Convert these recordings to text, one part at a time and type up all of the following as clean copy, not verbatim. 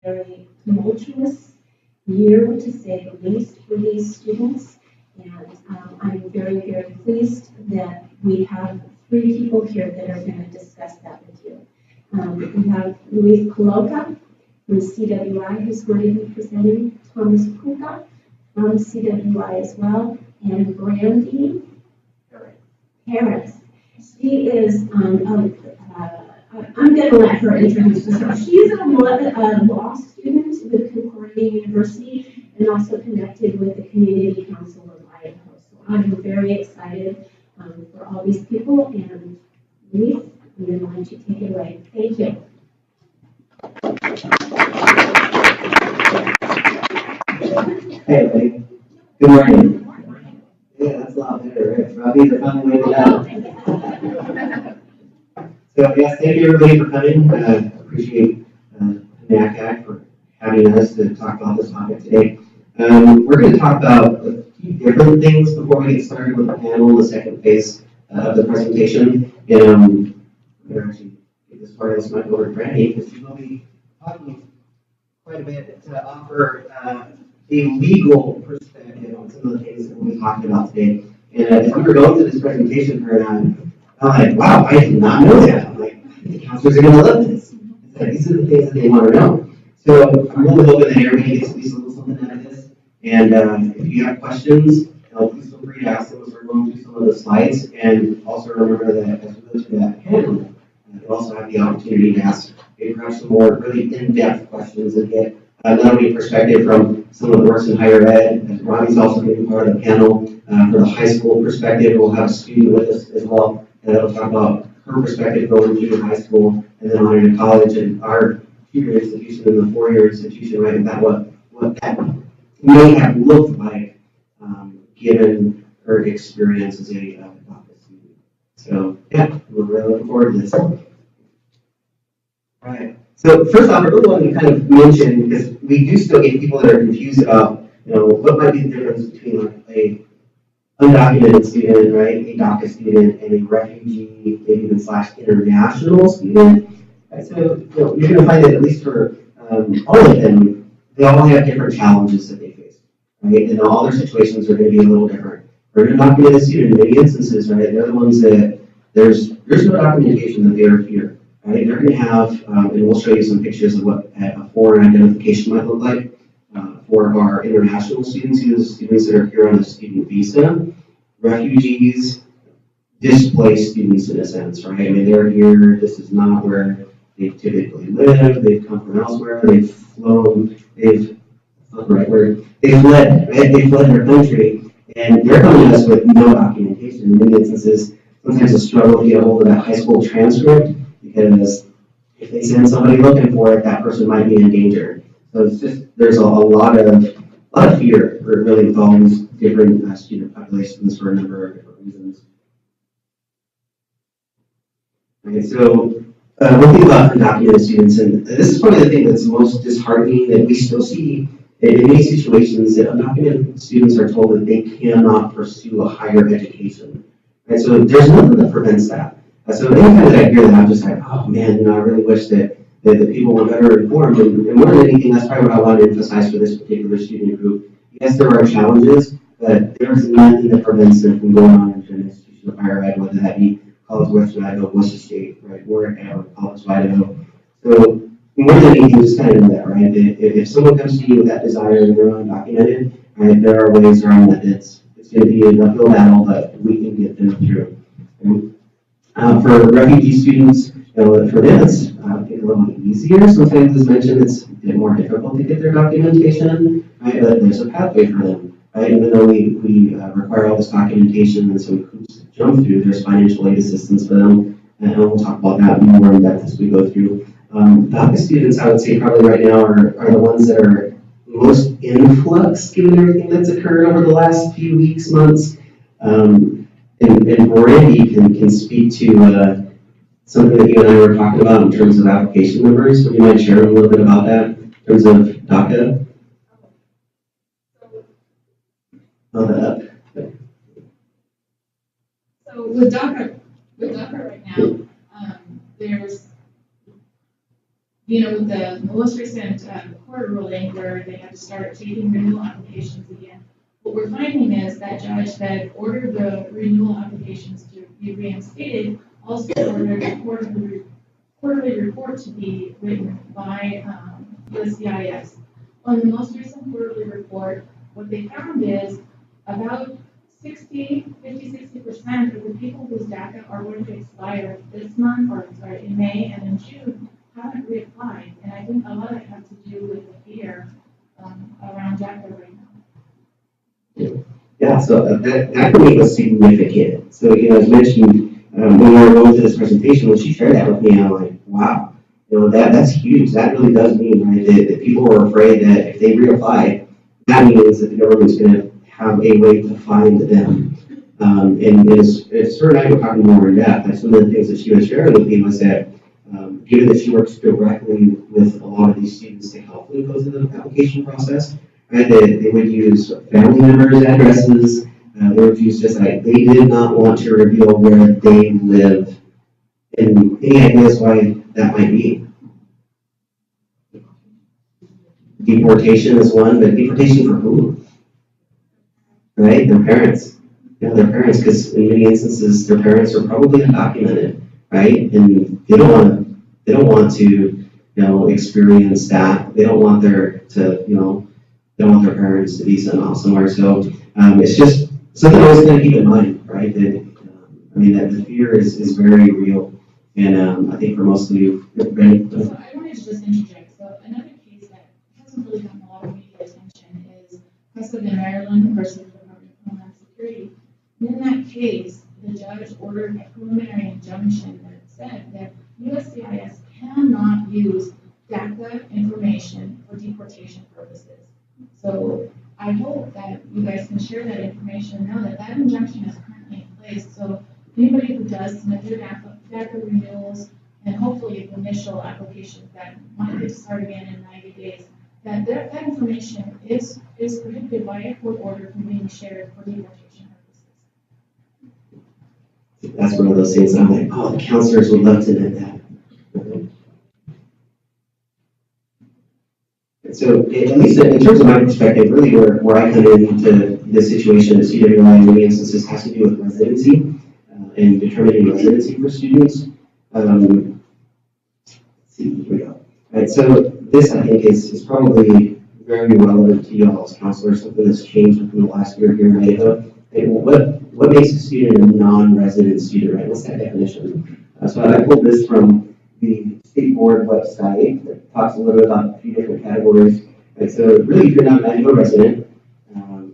very tumultuous year, to say the least, for these students. And I'm very, very pleased that we have three people here that are going to discuss that with you. We have Luis Coloca from CWI, who's going to be presenting, Thomas Puka from CWI as well, and Brandy Harris. She is, I'm going to let her introduce herself. She's a law student with Concordia University and also connected with the Community Council of Idaho. So I'm very excited for all these people, and Luis, I'm going to let you take it away. Thank you. Hey, everybody. Good morning. Yeah, that's a lot better, right? Robbie, are finally made it out. So, yes, thank you everybody for coming. Appreciate NACAC for having us to talk about this topic today. We're going to talk about a few different things before we get started with the panel, the second phase of the presentation. And I'm going to actually get this part of this mic over to Brandy, because she will be talking quite a bit to offer a legal perspective on some of the things that we'll be talking about today. And as we were going through this presentation, her and I'm like, wow, I did not know that. I'm like, the counselors are going to love this. These are the things that they want to know. So I'm really hoping that everybody gets at least a little something out of this. And if you have questions, please feel free to ask them as we're going through some of the slides. And also remember that as we go through that panel, you also have the opportunity to ask perhaps some more really in-depth questions and get not only perspective from someone that works in higher ed, and Ronnie's also going to be part of the panel for the high school perspective. We'll have a student with us as well that'll talk about her perspective going through high school and then on into college and our two-year institution and the four-year institution, right? And that what that may have looked like given her experience as a DACA student. So yeah, we're really looking forward to this. Right. So first off, I really want to kind of mention, because we do still get people that are confused about, what might be the difference between like a undocumented student, right, a DACA student, and a refugee, maybe even / international student. Right? So you're going to find that at least for all of them, they all have different challenges that they face, right? And all their situations are going to be a little different. For an undocumented student, in many instances, right, they're the ones that there's no documentation that they are here. Right? They're going to have, and we'll show you some pictures of what a foreign identification might look like for our international students, students that are here on a student visa, refugees, displaced students in a sense, right? I mean, they're here, this is not where they typically live, they've come from elsewhere, they've flown, they've fled, right? They've fled their country, and they're coming to us with no documentation. In many instances, sometimes a struggle to get a hold of that high school transcript, because if they send somebody looking for it, that person might be in danger. So it's just, there's a lot of fear really with all these different student populations for a number of different reasons. Okay, so one thing about undocumented students, and this is probably the thing that's most disheartening, that we still see in many situations that undocumented students are told that they cannot pursue a higher education. Right? So there's nothing that prevents that. So anytime that I hear that, I'm just like, oh man, I really wish that the people were better informed. And more than anything, that's probably what I want to emphasize for this particular student group. Yes, there are challenges, but there's nothing that prevents them from going on into an institution of higher ed, whether that be College of Western Idaho, Boise State, right, or College of Idaho. So more than anything, just kind of know that, right? If someone comes to you with that desire and they're undocumented, right, there are ways around that. It's going to be an uphill battle, but we can get them through. Okay? For refugee students, for them it's a little easier. Sometimes, as mentioned, it's a bit more difficult to get their documentation, right? But there's a pathway for them, right? Even though we require all this documentation and some hoops to jump through, there's financial aid assistance for them, and we'll talk about that more in depth as we go through. DACA students, I would say, probably right now are the ones that are most influx, given everything that's occurred over the last few weeks, months. And Brandy can speak to something that you and I were talking about in terms of application numbers. Would you mind sharing a little bit about that in terms of DACA? So with DACA right now, with the most recent court ruling where they had to start taking renewal applications again, what we're finding is that judge that ordered the renewal applications to be reinstated also ordered a quarterly report to be written by the CIS. On the most recent quarterly report, what they found is about 60% of the people whose DACA are going to expire this month, or sorry, in May and in June, haven't reapplied. And I think a lot of it has to do with the fear around DACA right now. Yeah, so that for me was significant. So, as mentioned, when we were going through this presentation, when she shared that with me, I'm like, wow, that's huge. That really does mean, right, that people are afraid that if they reapply, that means that the government's going to have a way to find them. And as her and I were talking more in depth, like some of the things that she was sharing with me was that given that she works directly with a lot of these students to help them go through the application process, right, they would use family members' addresses, they would use just like, they did not want to reveal where they live. And any ideas why that might be? Deportation is one, but deportation for who? Right? Their parents. Their parents, because in many instances, their parents are probably undocumented, right? And they don't want to, experience that. They don't want they don't want their parents to be sent off somewhere. So it's just something always going to keep in mind, right? That that the fear is very real, and I think for most of you, right? So I wanted to just interject. So another case that hasn't really gotten a lot of media attention is Precedent Maryland versus the Department of Homeland Security. In that case, the judge ordered a preliminary injunction that said that USCIS cannot use DACA information for deportation purposes. So I hope that you guys can share that information now that that injunction is currently in place. So anybody who does submit their DACA renewals and hopefully initial applications that might get to start again in 90 days, that information is prohibited by a court order from being shared for deportation purposes. That's one of those things I'm like, oh, the counselors would love to know that. So, at least in terms of my perspective, really where I come into this situation at CWI in many instances has to do with residency and determining residency for students. Let's see, here we go. Right, so this I think is probably very relevant to you all as counselors, something that's changed within the last year here in Idaho. What makes a student a non-resident student, right? What's that definition? So I pulled this from the State Board website that talks a little bit about a few different categories. Right? So really, if you're not an Idaho resident,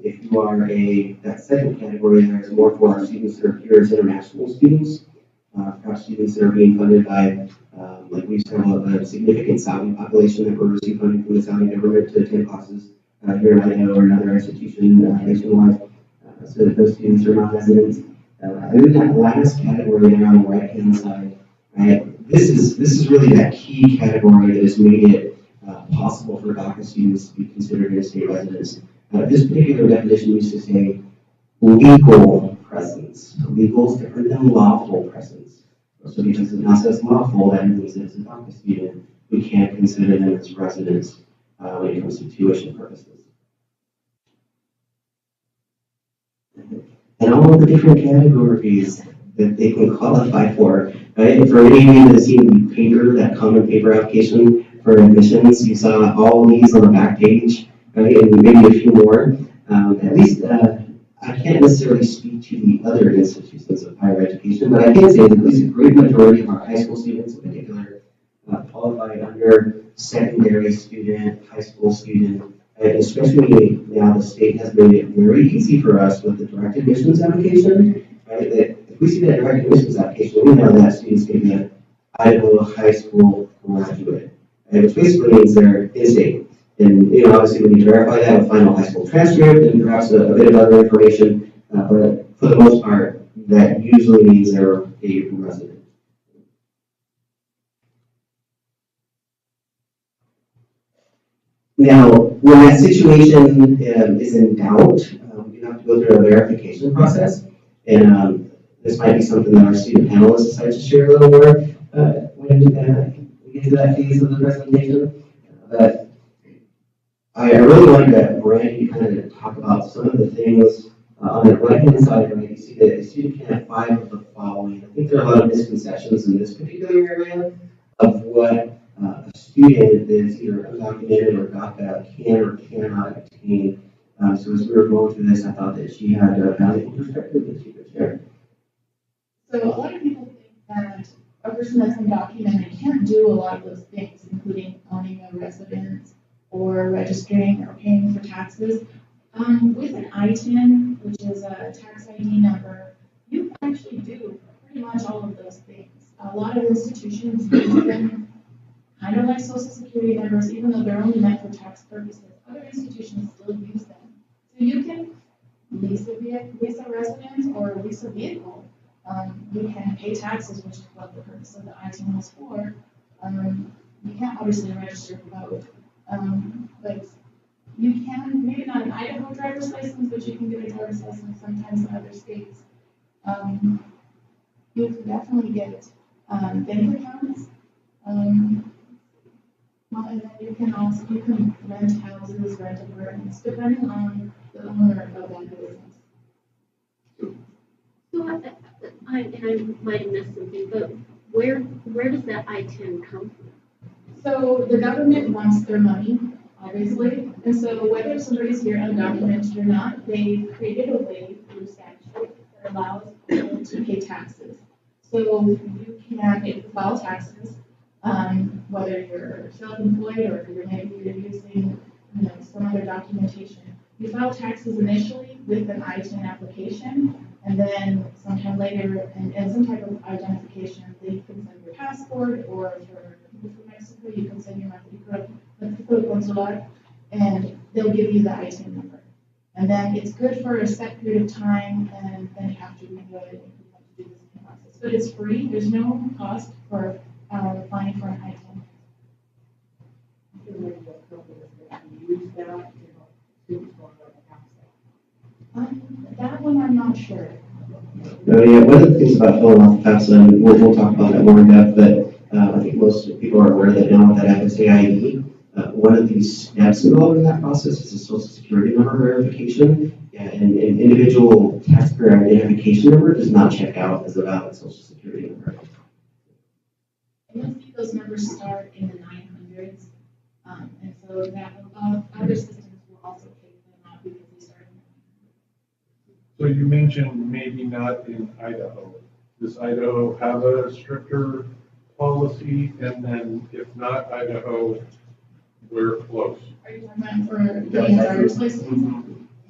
if you are that second category, there's more for our students that are here as international students, perhaps students that are being funded by, like we used to have a significant Saudi population that were receiving funding from the Saudi government to attend classes here in Idaho or another institution nationwide. So that those students are not residents. And then that last category there on the right-hand side, right? This is really that key category that has made it possible for DACA students to be considered in-state residents. This particular definition used to say legal presence. Legal is different than lawful presence. So because it now says lawful, that means that it's a DACA student, we can't consider them as residents when it comes to tuition purposes. And all of the different categories that they can qualify for. Right? For any of you that have seen the paper, that common paper application for admissions, you saw all of these on the back page, right? And maybe a few more. At least I can't necessarily speak to the other institutions of higher education, but I can say that at least a great majority of our high school students in particular qualified under secondary student, high school student, especially now the state has made it very easy for us with the direct admissions application, right? That if we see that direct admissions application, we know that student's going to be an Idaho high school graduate, right? Which basically means they're in-state. And obviously we need to verify that with final high school transcript and perhaps a bit of other information, but for the most part, that usually means they're a resident. Now, when that situation is in doubt, you have to go through a verification process, and this might be something that our student panelists decide to share a little more. When into that phase of the presentation. But I really wanted to Brandy kind of talk about some of the things on the right-hand side, right? You see that a student can have 5 of the following. I think there are a lot of misconceptions in this particular area of what a student that is either undocumented or DACA can or cannot obtain. So as we were going through this, I thought that she had a valuable perspective that she could share. So a lot of people think that a person that's undocumented can't do a lot of those things, including owning a residence or registering or paying for taxes. With an ITIN, which is a tax ID number, you can actually do pretty much all of those things. A lot of institutions use them kind of like social security numbers, even though they're only meant for tax purposes. Other institutions still use them. So you can lease a residence or lease a vehicle. You can pay taxes, which is what the purpose of the ITIN was for. You can't obviously register to vote, but you can, maybe not an Idaho driver's license, but you can get a driver's license sometimes in other states. You can definitely get bank accounts. And then you can rent houses, rent apartments, depending on the owner of that business. So I might have missed something, but where does that ITIN come from? So the government wants their money, obviously, and so whether somebody's here undocumented or not, they created a way through statute that allows people to pay taxes. So you can, if you file taxes, whether you're self-employed or maybe you're using some other documentation, you file taxes initially with an ITIN application, and then sometime later, and some type of identification, you can send your passport, or if you're from Mexico, you can send your Mexico consular, and they'll give you the ITIN number. And then it's good for a set period of time, and then you have to renew it if you want to do this process. But it's free. There's no cost for applying for an ITIN. That one I'm not sure. Yeah, one of the things about filling out the FAFSA, and we'll talk about that more in depth, but I think most people are aware that now with that FSA ID, one of the steps involved in that process is a social security number verification, and an individual taxpayer identification number does not check out as a valid social security number. You'll see those numbers start in the 900s, and so that other systems will also take them out because they start in the 900s. So you mentioned maybe not in Idaho. Does Idaho have a stricter policy? And then if not Idaho, we're close. Are you talking about for getting a driver's license?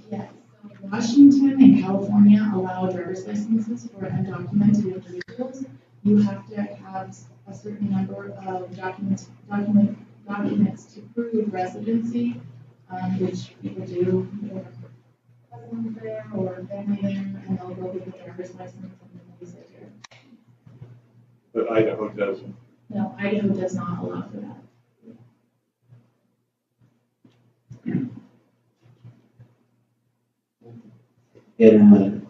Yes. So Washington and California allow driver's licenses for undocumented individuals. You have to have a certain number of documents to prove residency, which people do. Cousins there or family there, and they'll go get the driver's license and then they sit here. But Idaho doesn't. No, Idaho does not allow for that. And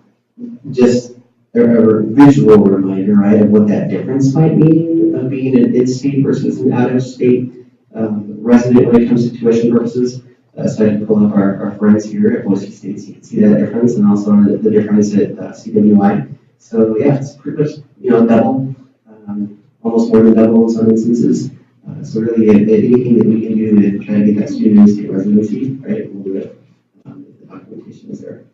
just a visual reminder, right, of what that difference might mean of being an in-state versus an out-of-state resident when it comes to tuition purposes. So I can pull up our friends here at Boise State, so you can see that difference, and also the difference at CWI. So yeah, it's pretty much double, almost more than double in some instances. So really, anything that we can do to try to get that student in-state residency, right, we'll do it. The documentation is there.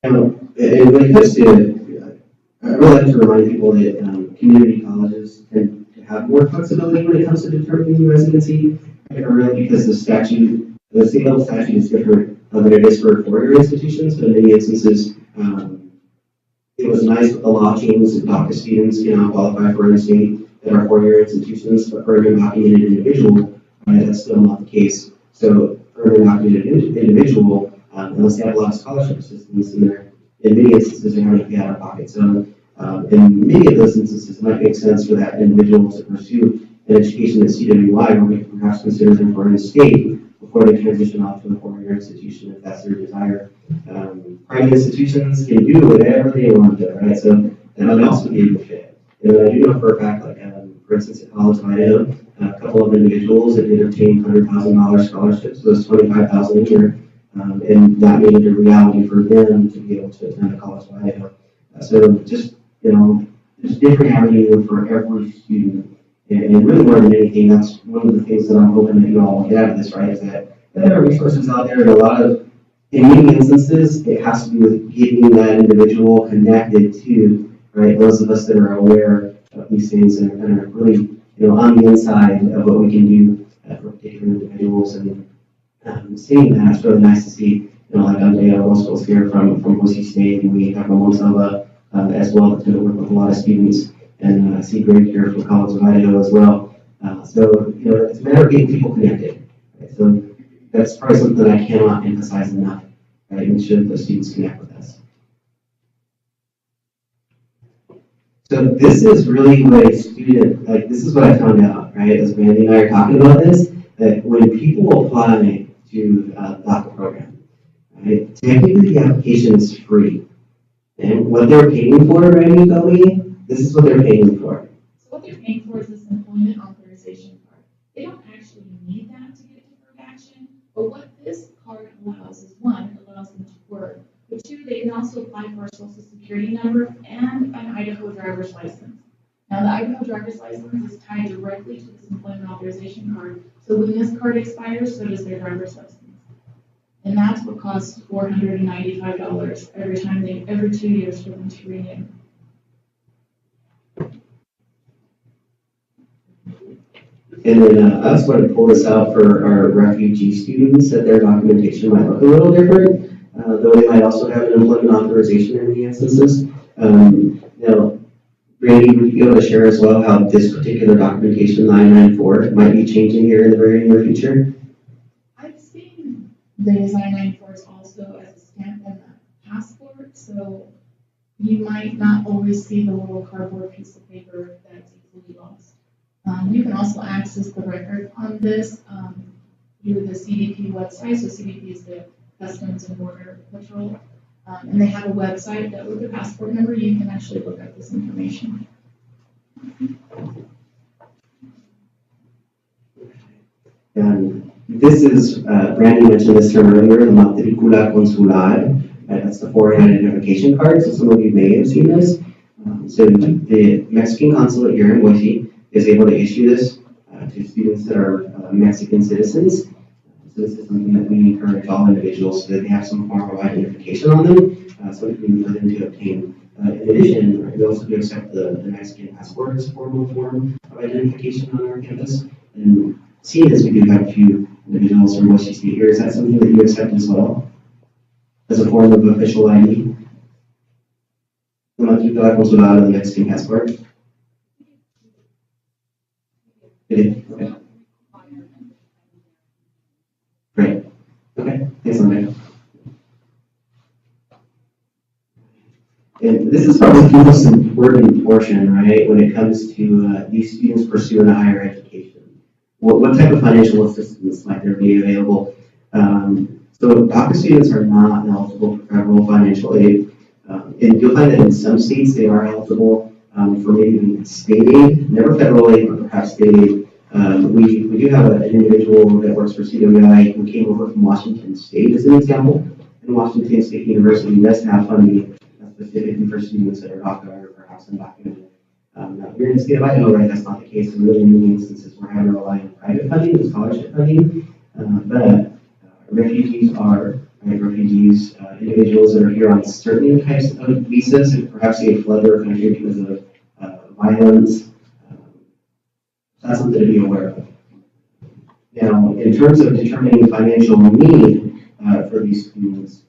And when it comes to, I really like to remind people that community colleges tend to have more flexibility when it comes to determining residency, really because the state level statute is different than it is for four-year institutions. But in many instances, it was nice with the law changes that DACA students can now qualify for in-state that are four-year institutions, but for an undocumented individual, that's still not the case. So for an undocumented individual, unless they have a lot of scholarship assistance in there, in many instances they're having to pay out of pocket. So in many of those instances, it might make sense for that individual to pursue an education at CWI, or we can perhaps consider them for in-state before they transition off to a four-year institution if that's their desire. Private institutions can do whatever they want to, right? So that would also be a good fit. And I do know for a fact, like, for instance, at College of Idaho, a couple of individuals that did obtain $100,000 scholarships, so it's $25,000 a year, and that made it a reality for them to be able to attend the College of Idaho. So just, there's different avenue for every student. And really more than anything, that's one of the things that I'm hoping that you all will get out of this, right, is that there are resources out there, and a lot of, in many instances, it has to do with getting that individual connected to, right, those of us that are aware of these things and are really, on the inside of what we can do for particular individuals. And seeing that, it's really nice to see, like Andrea Roscoe's here from Boise State, and we have Monsalva as well, that tend to work with a lot of students, and see Greg here from College of Idaho as well. So, it's a matter of getting people connected. Right? So that's probably something that I cannot emphasize enough, right? Make sure that the students connect with us. So this is really what a student, this is what I found out, right? As Mandy and I are talking about this, that when people apply to the DACA program, right, technically the application is free. And what they're paying for, Randy, tell me, this is what they're paying for. So what they're paying for is this employment authorization card. They don't actually need that to get deferred action, but what this card allows is, one, it allows them to work, but two, they can also apply for a social security number and an Idaho driver's license. Now, the Idaho driver's license is tied directly to this employment authorization card, so when this card expires, so does their driver's license. And that's what costs $495 every 2 years for them to renew. And then I just want to pull this out for our refugee students, that their documentation might look a little different, though they might also have an employment authorization in many instances. Now, Randy, would you be able to share as well how this particular documentation, 994, might be changing here in the very near future? I've seen the design 994s also as a stamp on the passport, so you might not always see the little cardboard piece of paper that's easily lost. You can also access the record on this through the CBP website. So CBP is the Customs and Border Patrol. And they have a website that with the passport number, you can actually look up this information. And this is, Randy mentioned this term earlier, the Matricula Consular. That's the foreign identification card. So some of you may have seen this. So the Mexican consulate here in Boise is able to issue this to students that are Mexican citizens. So this is something that we encourage all individuals so that they have some form of identification on them, something for them to obtain. In addition, we also do accept the Mexican passport as a form of identification on our campus. And seeing as we do have a few individuals from Boise State here, is that something that you accept as well as a form of official ID? The Matricula Consular of the Mexican passport? Okay. Great. Okay. Thanks, Andrea. And this is probably the most important portion, right, when it comes to these students pursuing a higher education. What type of financial assistance might there be available? So DACA students are not eligible for federal financial aid. And you'll find that in some states they are eligible for maybe state aid, never federal aid, but perhaps state aid. We do have an individual that works for CWI who came over from Washington State as an example. And Washington State University does have funding specifically for students that are DACA or perhaps undocumented. Now, here in the state of Idaho, right, that's not the case. In really many instances, we're having to rely on private funding, and scholarship funding. But refugees are refugees, individuals that are here on certain types of visas, and perhaps they fled their country because of violence. That's something to be aware of. Now, in terms of determining financial need for these students,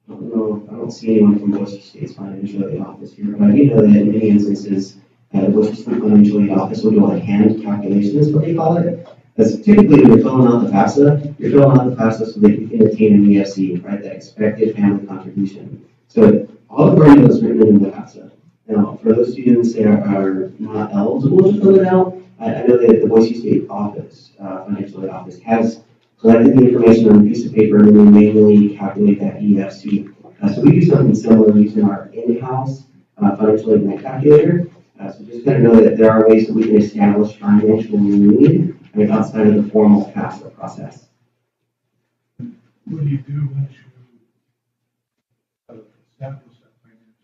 I don't see anyone from Boise State's financial aid office here, but I do know that in many instances, the Boise State financial aid office will do a hand calculation, is what they call it. As typically, when you're filling out the FAFSA, you're filling out the FAFSA so that you can attain an EFC, right, the expected family contribution. So all the formula is written in the FAFSA. Now, for those students that are not eligible to fill it out, I know that the Boise State office, financial aid office, has collected the information on a piece of paper and then manually calculate that EFC. So we do something similar using our in-house financial impact calculator. So just kind of know that there are ways that we can establish financial need, I mean, outside of the formal FAFSA process. What do you do once you establish that financial?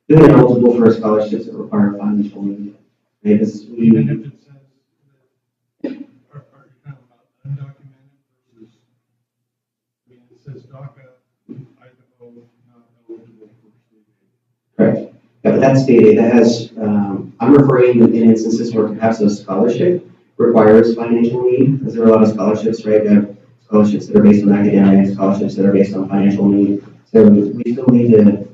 Then they're eligible for scholarships that require financial need. Right? Because Even if it says, are you talking about undocumented versus, I mean, it says DACA, Idaho, not eligible for state aid. correct. Yeah, but that's state aid. That has, I'm referring in instances where perhaps a scholarship requires financial need, because there are a lot of scholarships, right? We have scholarships that are based on academic, scholarships that are based on financial need. So we still need to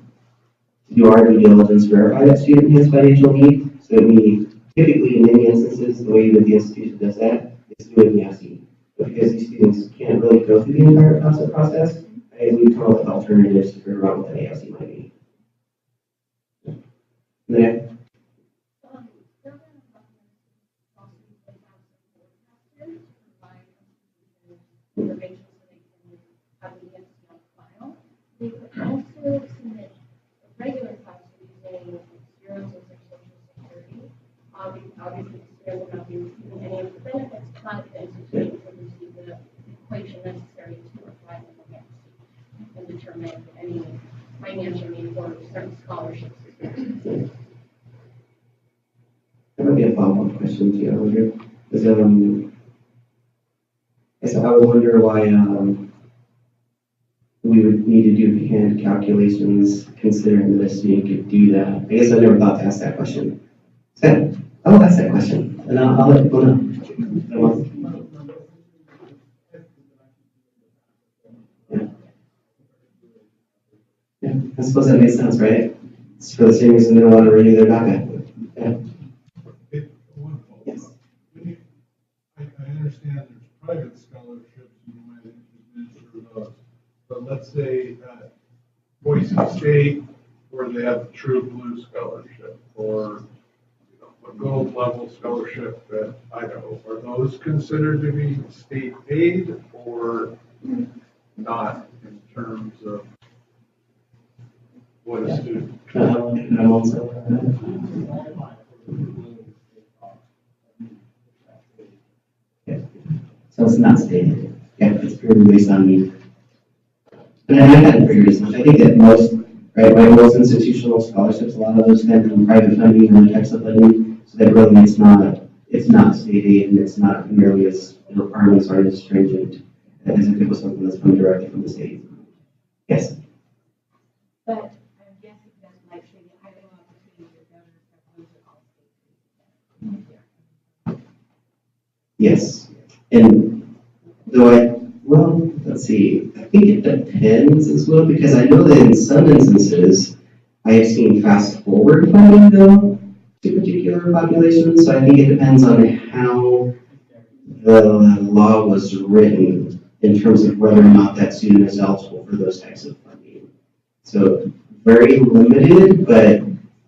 do our due diligence, verify that student has financial need. So we typically, in many instances, the way that the institution does that is through an EFC. But because these students can't really go through the entire FAFSA process, right, we come up with alternatives to figure out what that AFC might be. Yeah. Information so they can have the EFC on file. They could also submit a regular FAFSA using zeros of their social security. Obviously, the student will not be receiving any of the benefits, but the institution will receive the equation necessary to apply for the EFC and determine any financial need for certain scholarships. That might be a follow-up question to you, I wonder. So I would wonder why we would need to do hand calculations considering that a student could do that. I guess I never thought to ask that question. So I'll ask that question, and I'll let people know. Yeah, I suppose that makes sense, right? It's for the same reason they don't want to renew their DACA. Yeah. Yes. I understand there's private scholarships and you might administer those. But let's say Boise State, where they have a true blue scholarship or a gold level scholarship at Idaho, are those considered to be state aid or not in terms of what a student? I'm also. So it's not stated. Yeah, it's purely based on need. And I hadn't figured as much. I think that most, right, most institutional scholarships, a lot of those come from private funding and types of funding. So that really it's not state aid and it's not nearly as, the requirements aren't as stringent as if it was something that's come directly from the state. Yes. But I'm guessing that, like, say, the Idaho opportunity for governors have those are all state. Yes. And though let's see, I think it depends as well, because I know that in some instances, I have seen fast forward funding go to particular populations, so I think it depends on how the law was written in terms of whether or not that student is eligible for those types of funding. So very limited, but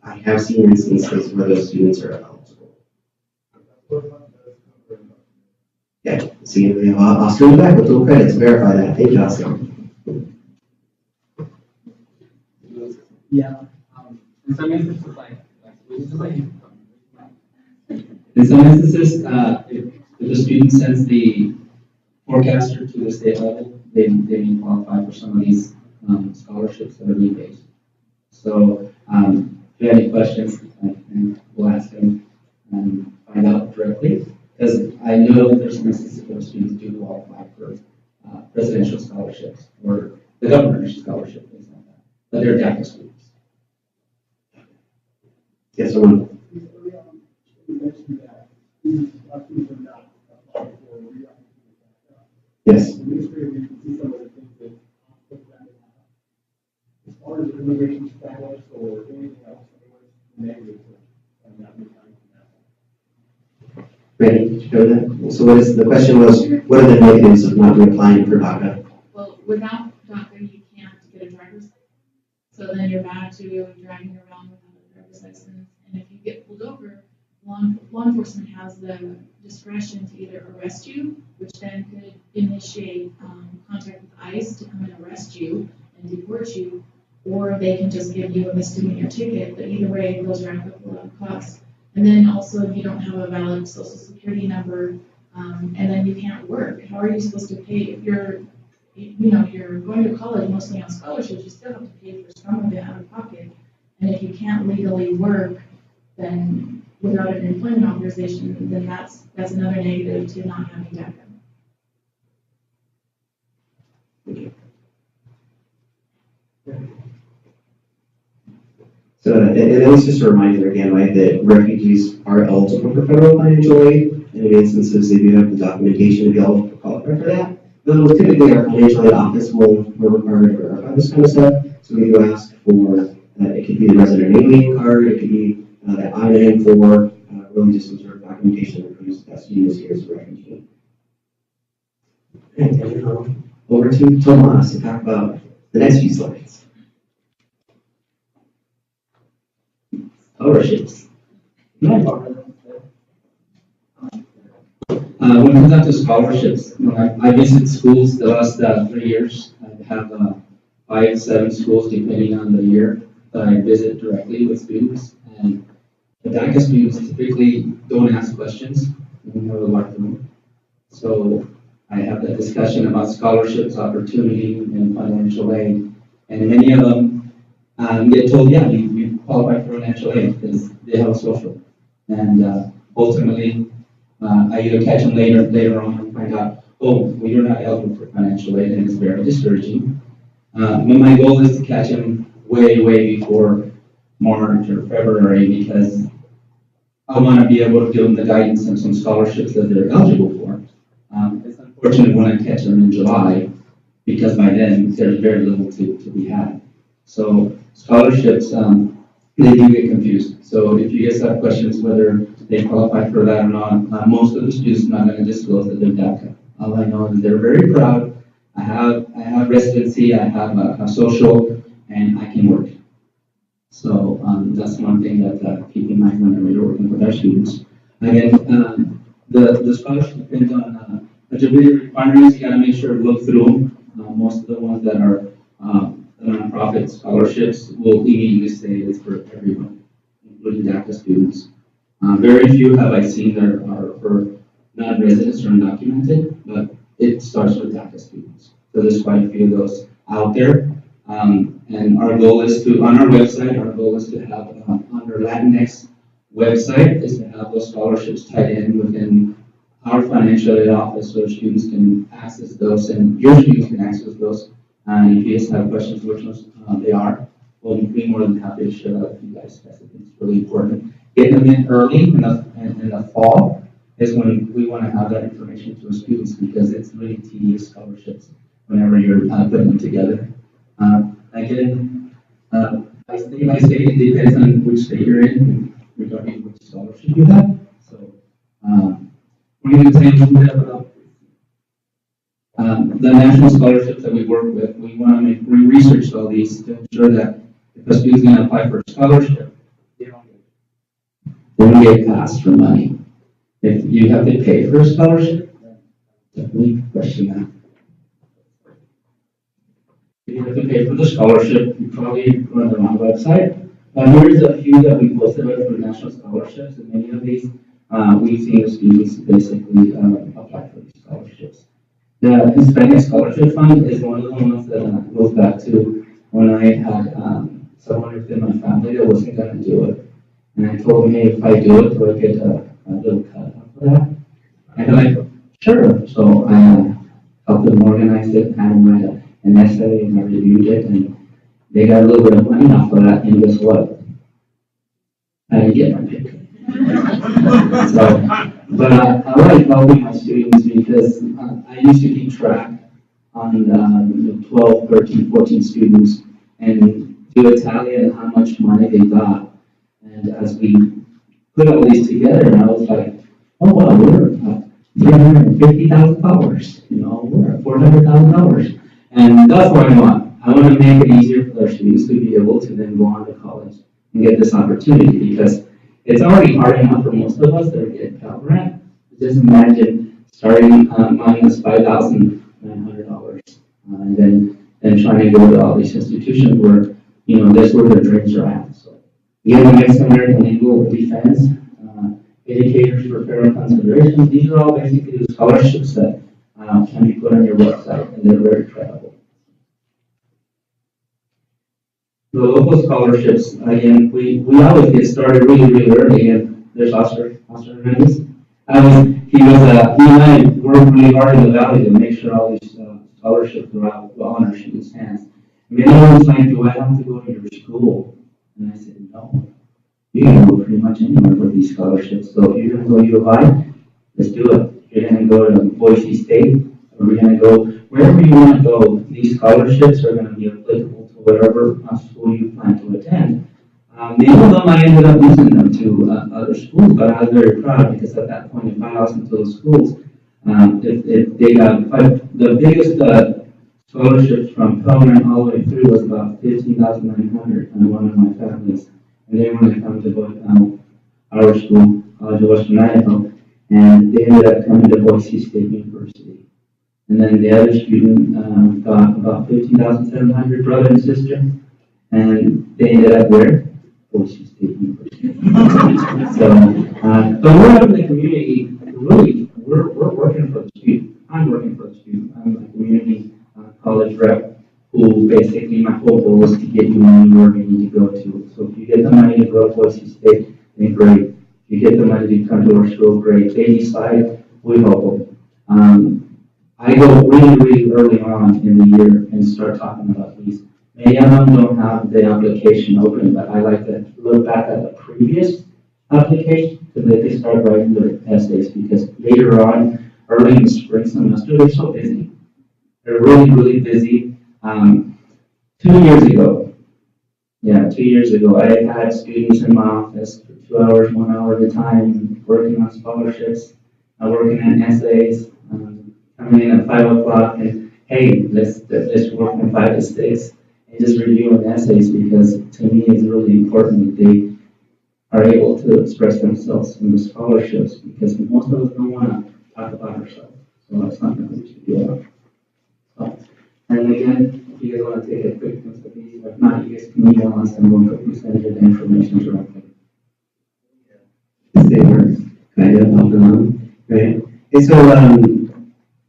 I have seen instances where those students are eligible. Yeah, see, I'll send back with little credits to verify that. Thank you, Oscar. Yeah, in some instances, in some instances, if the student sends the forecaster to the state level, they may qualify for some of these scholarships that are need-based. So, if you have any questions, we'll ask them and find out directly. Because I know that there's some instances where students do qualify for presidential scholarships or the governor's scholarship, things like that. But they're DACA students. Yes, sir. Yes. As far as immigration status or anything else, negative. Ready to go then? So the question was, what are the negatives of not reapplying for DACA? Well, without DACA, you can't get a driver's license. So then you're back to driving around without a driver's license. And if you get pulled over, law enforcement has the discretion to either arrest you, which then could initiate contact with ICE to come and arrest you and deport you, or they can just give you a misdemeanor ticket, but either way, those rack up a lot of costs. And then also, if you don't have a valid social security number, and then you can't work, how are you supposed to pay? If you're going to college mostly on scholarships, you still have to pay for some of it out of pocket. And if you can't legally work, then without an employment authorization, then that's another negative to not having DACA. So, and that was just a reminder again, right, that refugees are eligible for federal financial aid. And in instances, they do have the documentation to be eligible to qualify for that. Though typically our financial aid office will require to verify this kind of stuff. So we do ask for, it could be the resident alien card, it could be the I-94, really just some sort of documentation that proves that student is here as a refugee. And over to Tomas to talk about the next few slides. Scholarships. When it comes down to scholarships, I visited schools the last 3 years. I have 5-7 schools depending on the year that I visit directly with students. And the DACA students typically don't ask questions. We have a large room. So I have that discussion about scholarships, opportunity, and financial aid. And many of them get told, yeah, you qualify for financial aid because they have a social. And ultimately, I either catch them later on and find out, oh, well, you're not eligible for financial aid, and it's very discouraging. But my goal is to catch them way before March or February, because I want to be able to give them the guidance and some scholarships that they're eligible for. It's unfortunate when I catch them in July, because by then there's very little to be had. So scholarships, they do get confused. So if you guys have questions whether they qualify for that or not, most of the students are not going to disclose that they're DACA. All I know is they're very proud. I have residency, I have a social, and I can work. So that's one thing that keep in mind whenever you're working with our students. Again, the scholarship depends on eligibility requirements. You got to make sure to look through them. Most of the ones that are nonprofit scholarships will immediately say it's for everyone, including DACA students. Very few have I seen that are for non-residents or undocumented, but it starts with DACA students. So there's quite a few of those out there. And our goal is to, on our website, have, under Latinx website, is to have those scholarships tied in within our financial aid office so students can access those, and your students can access those. And if you guys have questions, which ones they are, we'll be more than happy to share that with you guys. I think it's really important. Getting them in early in the fall is when we want to have that information to the students, because it's really tedious scholarships whenever you're putting them together. Again, by state, it depends on which state you're in regarding which scholarship you have. So, we're going to say we have the national scholarships that we work with. We want to we research all these to ensure that if a student's going to apply for a scholarship, they don't get asked for money. If you have to pay for a scholarship, definitely question that. If you have to pay for the scholarship, you probably run the wrong website. Here's a few that we posted about for national scholarships, and many of these we've seen the students basically apply for these scholarships. The Hispanic Scholarship Fund is one of the ones that goes back to when I had someone within my family that wasn't going to do it. And I told him, hey, if I do it, do I get a little cut for that? And they're like, sure. So I helped them organize it, had them write an essay, and I reviewed it, and they got a little bit of money off of that, and guess what? I didn't get my pick. So, but I like helping my students because I used to keep track on 12, 13, 14 students and do a tally on how much money they got. And as we put all these together, I was like, oh wow, we're $350,000, we're at $400,000. And that's what I want. I want to make it easier for our students to be able to then go on to college and get this opportunity, because it's already hard enough for most of us that are getting Pell Grant. Just imagine starting minus $5,900 and then trying to go to all these institutions where that's where their dreams are at. So, again, the Mexican American Legal Defense, Educators for Federal Considerations, these are all basically the scholarships that can be put on your website, and they're very credible. The local scholarships, again, we always get started really, really early, and there's Oscar Hernandez. He and I worked really hard in the valley to make sure all these scholarships are out on our students' hands. Many of them like, do I have to go to your school? And I said, no. You can go pretty much anywhere for these scholarships. So if you're going to go U of I, let's do it. If you're going to go to Boise State, or we're going to go wherever you want to go, these scholarships are going to be applicable to whatever school you plan to attend. Many of them I ended up losing them to other schools, but I was very proud because at that point, if I lost them to those schools, if they got the biggest scholarships from Pell Grant all the way through was about $15,900 on one of my families. And they wanted to come to our school, College of Western Idaho, and they ended up coming to Boise State University. And then the other student got about $15,700, brother and sister, and they ended up where? Boise State University. So, but we're out in the community, really, we're working for the student. I'm working for the student. I'm a community college rep who basically my whole goal is to get you anywhere you need to go to. So if you get the money to go to Boise State, then great. If you get the money to come to our school, great. If they decide, we help them. I go really, really early on in the year and start talking about these. Many of them don't have the application open, but I like to look back at the previous application so that they start writing their essays, because later on, early in the spring semester, they're so busy. They're really, really busy. 2 years ago, I had students in my office for 2 hours, 1 hour at a time, working on scholarships, working on essays, coming in at 5 o'clock, and hey, let's work from 5 to 6, and just reviewing essays, because to me it's really important that they are able to express themselves in the scholarships, because most of us don't want to talk about ourselves, so that's not what we should do. And again, if you guys want to take a quick look at these, if not, you guys can email us and we'll quickly send you the information directly. They were kind of helping on, right? And so,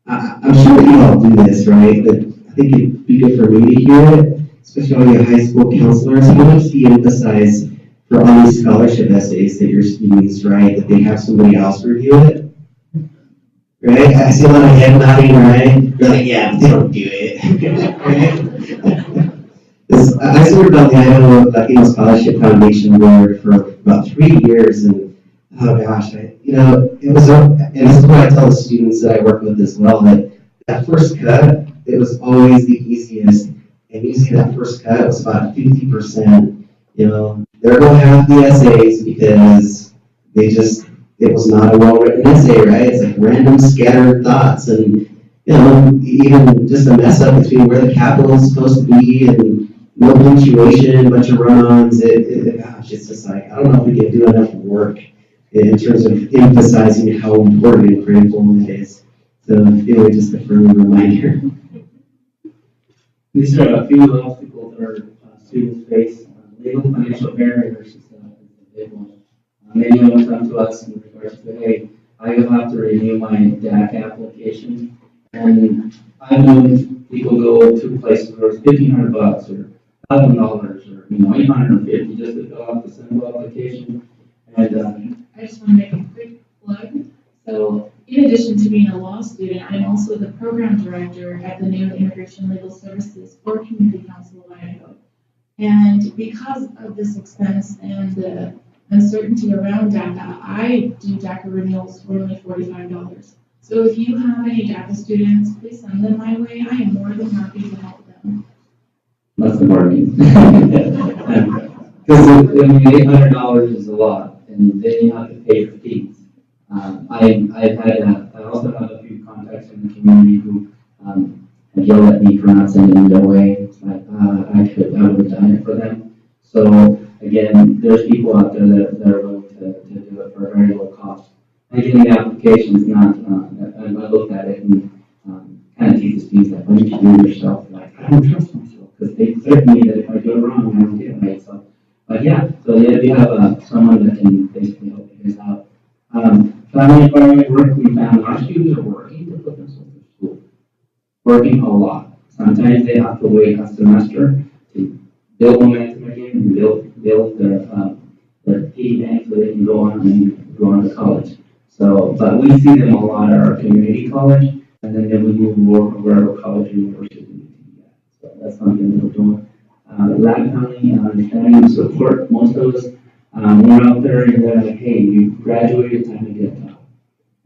I'm sure that you all do this, right? But I think it'd be good for me to hear it, especially all your high school counselors. How much do you emphasize for all these scholarship essays that your students write, that they have somebody else review it? Right? I see a lot of head nodding, right? You're like, yeah, but they don't do it. Right? I served on the Idaho Latino Scholarship Foundation board for about 3 years, and oh gosh, it was, and this is what I tell the students that I work with as well, that first cut, it was always the easiest, and usually that first cut was about 50%. There go half the essays because it was not a well-written essay, right? It's like random scattered thoughts, and even just a mess up between where the capital is supposed to be and no punctuation, a bunch of run-ons. It's just like, I don't know if we can do enough work in terms of emphasizing how important and critical it is. So really just a friendly reminder. These are a few of the obstacles that our students face. Legal financial barriers is a big one. Many of them come to us in regards to, hey, I will have to renew my DAC application. And I've known people go to places where it's $1,500 or $1,000 or $850 just to fill out the simple application. And I just want to make a quick plug. So, in addition to being a law student, I'm also the program director at the new Immigration Legal Services for Community Council of Idaho. And because of this expense and the uncertainty around DACA, I do DACA renewals for only $45. So if you have any DACA students, please send them my way. I am more than happy to help them. that's the bargain. Because $800 is a lot, and then you have to pay your fees. I also have a few contacts in the community who have yelled at me for not sending them their way. It's like, I would have done it for them. So again, there's people out there that are willing to do it for a very low cost. And getting the application is not, I looked at it and kind of tease the students like, why did you do it yourself? Like, I don't trust myself, because they threaten me that if I do it wrong, I don't But yeah, so yeah, we have someone that can basically help you guys out. Family environment work, we found our students are working to put themselves in school. Working a lot. Sometimes they have to wait a semester to build momentum again and build their piggy bank so they can go on and go on to college. So, but we see them a lot at our community college, and then we move more wherever college or university we can get. So that's something that we're doing. Lab county, understanding and support, most of us, we're out there and they're like, hey, you graduated, time to get a job.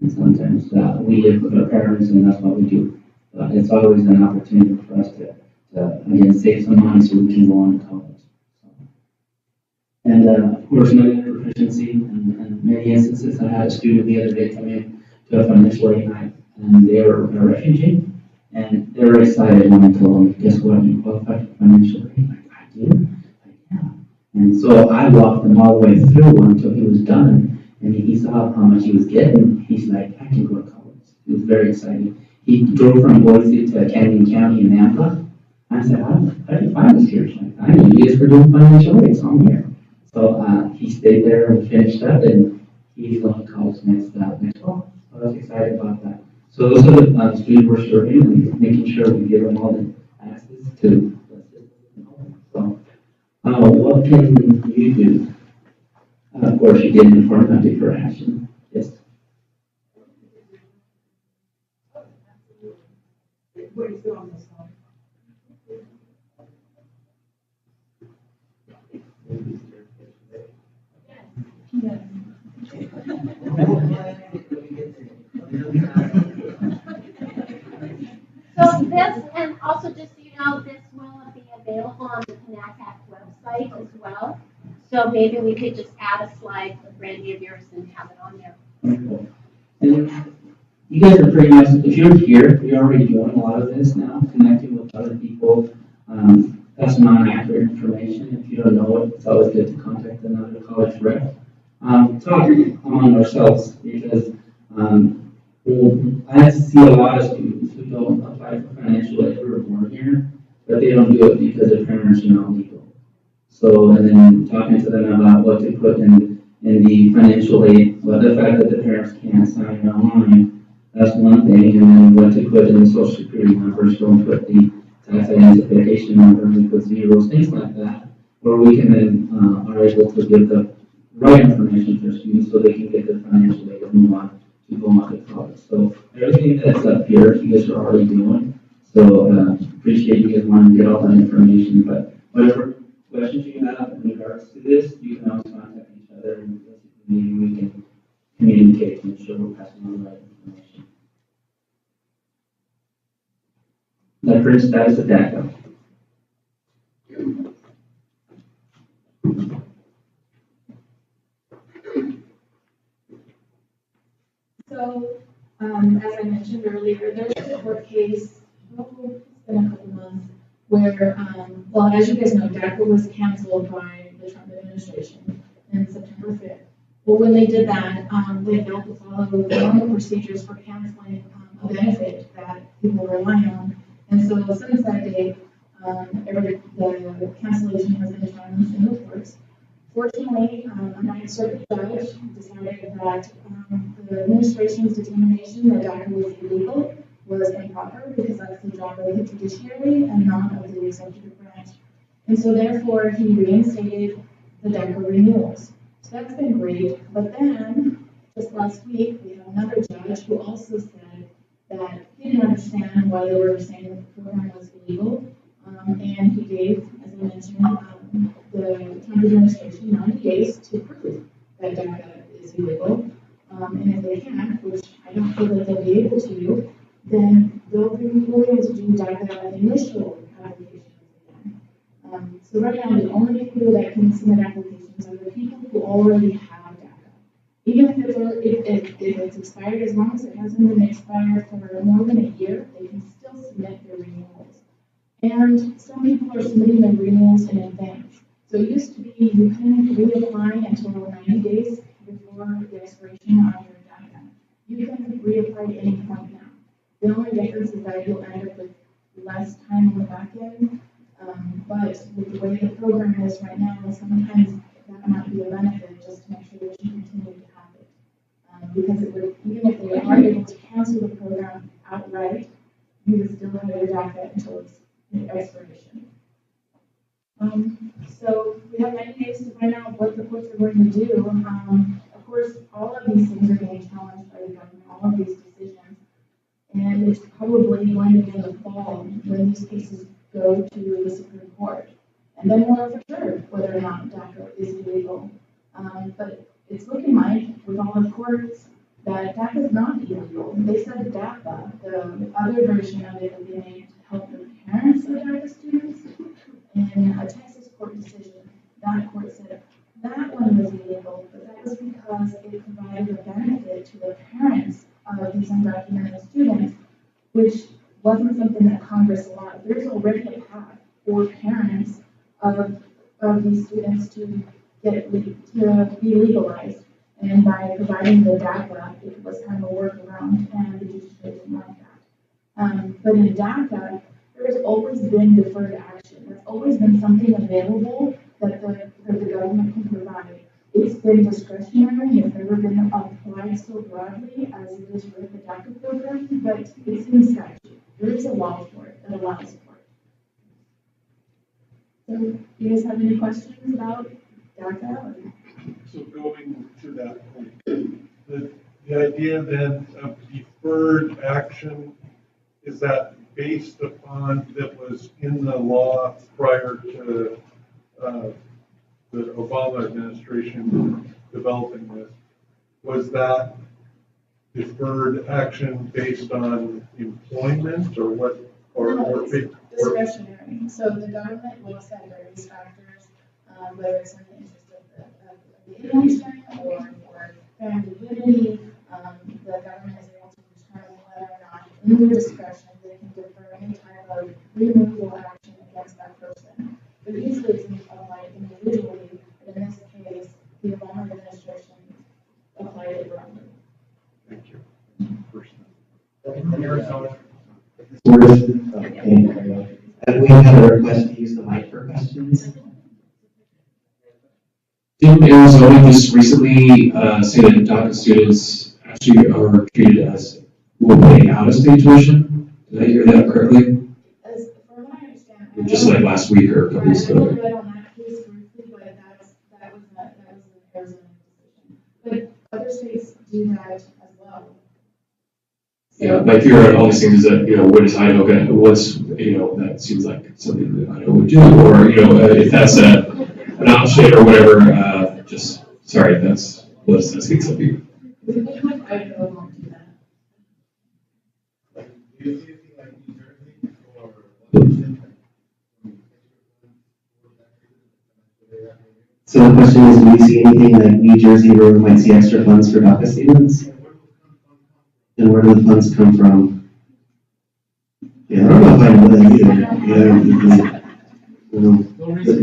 And sometimes we live with our parents and that's what we do. It's always an opportunity for us to again, save some money so we can go on to college. So. And of course, medical proficiency, and many instances, I had a student the other day come in to a financial aid night, and they were a refugee, and they were excited when I told them, guess what, you qualify for financial aid? Like, I do? Like, yeah. And so I walked them all the way through until he was done, and he saw how much he was getting. He's like, I can go to college. He was very excited. He drove from Boise to Canyon County in Nampa. I said, how do you find this here? Like, I knew you guys were doing financial aid, so I'm here. So he stayed there and finished up, and he's going to college next fall. So I was excited about that. So those are the students we're serving and making sure we give them all the access to the system. So what can you do? Of course, you did inform country for action. Yes. Where is it on this one? Yes. So this, and also just so you know, this will be available on the ConnectAct website as well. So maybe we could just add a slide with Randy of yours and have it on there. Wonderful. And you guys are pretty much, if you're here, you're already doing a lot of this now, connecting with other people. That's not accurate information. If you don't know it, it's always good to contact another college rep. Talk among ourselves because I see a lot of students who don't apply for financial aid who are born here, but they don't do it because their parents are not legal. So, and then talking to them about what to put in the financial aid, well, the fact that the parents can't sign online, that's one thing, and then what to put in the social security numbers, don't put the tax identification number, we put zeros, things like that, where we can then are able to give the right information for students so they can get their financial aid and move on to go on to college. So everything that's up here, you guys are already doing. So appreciate you guys wanting to get all that information, but whatever questions you have in regards to this, you can always contact each other and maybe we can communicate to ensure we're passing on the right information. The current status of DACA. So, as I mentioned earlier, there was a court case, it's been a couple months, where, well, as you guys know, DACA was canceled by the Trump administration in September 5th. Well, when they did that, they failed to follow the normal procedures for canceling a benefit that people rely on. And so since that day, the cancellation has been challenged in the courts. Fortunately, a Ninth Circuit judge decided that the administration's determination that DACA was illegal was improper because that's the job of the judiciary and not of the executive branch. And so therefore, he reinstated the DACA renewals. So that's been great. But then, just last week, we have another judge who also said that he didn't understand why they were saying that the program was illegal. And he gave, as I mentioned, the Trump administration 90 days to prove that DACA is illegal. And if they can't, which I don't feel that they'll be able to, then they'll be able to do DACA initial applications again. So right now, the only people that can submit applications are the people who already have DACA. Even if it's expired, as long as it hasn't been expired for more than a year, they can still submit their renewals. And some people are submitting their renewals in advance. So it used to be you couldn't reapply until 90 days before the expiration of your DACA. You can reapply at any point now. The only difference is that you'll end up with less time on the back end But with the way the program is right now, sometimes that might be a benefit just to make sure that you continue to have it. Because it would, even if they are able to cancel the program outright, you would still have your DACA until its expiration. So we have 90 days to find out what the courts are going to do. Of course, all of these things are being challenged by the government, all of these decisions. And it's probably going to be in the fall when these cases go to the Supreme Court. And then we'll know for sure whether or not DACA is illegal. But it's looking like, with all the courts, that DACA is not illegal. They said DAPA, the other version of it would be made to help the parents of DACA students. In a Texas court decision, that court said that one was illegal, but that was because it provided a benefit to the parents of these undocumented students, which wasn't something that Congress allowed. There's already a path for parents of these students to be legalized. And by providing the DACA, it was kind of a workaround, and the judiciary didn't like that. But in DACA, there's always been deferred action. There's always been something available that the government can provide. It's been discretionary. It's never been applied so broadly as it is with the DACA program, but it's in statute. There is a law for it that allows for it. So, do you guys have any questions about DACA? So going to that point, the idea then of deferred action, is that based upon that was in the law prior to the Obama administration developing this? Was that deferred action based on employment or what? No, it's discretionary. So the government looks at various factors, whether it's in the interest of the nation or for family unity. The government is able to determine whether or not, in their discretion, they can defer any type of removal action against that person. But usually it's applied individually, but in this case, the Obama administration applied it wrongly. Thank you. In Arizona. We have a request to use the mic for questions. Didn't Arizona just recently say that DACA students actually are treated as will pay out-of-state tuition? Did I hear that correctly? As from what I understand, Just like last week or a couple weeks I haven't ago? read on that case briefly, but that was an Arizona decision. But other states do that as well. Yeah, my fear on all these things is that, what is Idaho going to, that seems like something that Idaho would do, or, if that's an option or whatever, sorry, that's what's asking some people. Idaho won't do that. Do you see anything like New Jersey or Washington? So the question is, do we see anything like New Jersey where we might see extra funds for DACA students? And where do the funds come from? Yeah, I don't know if I know that either.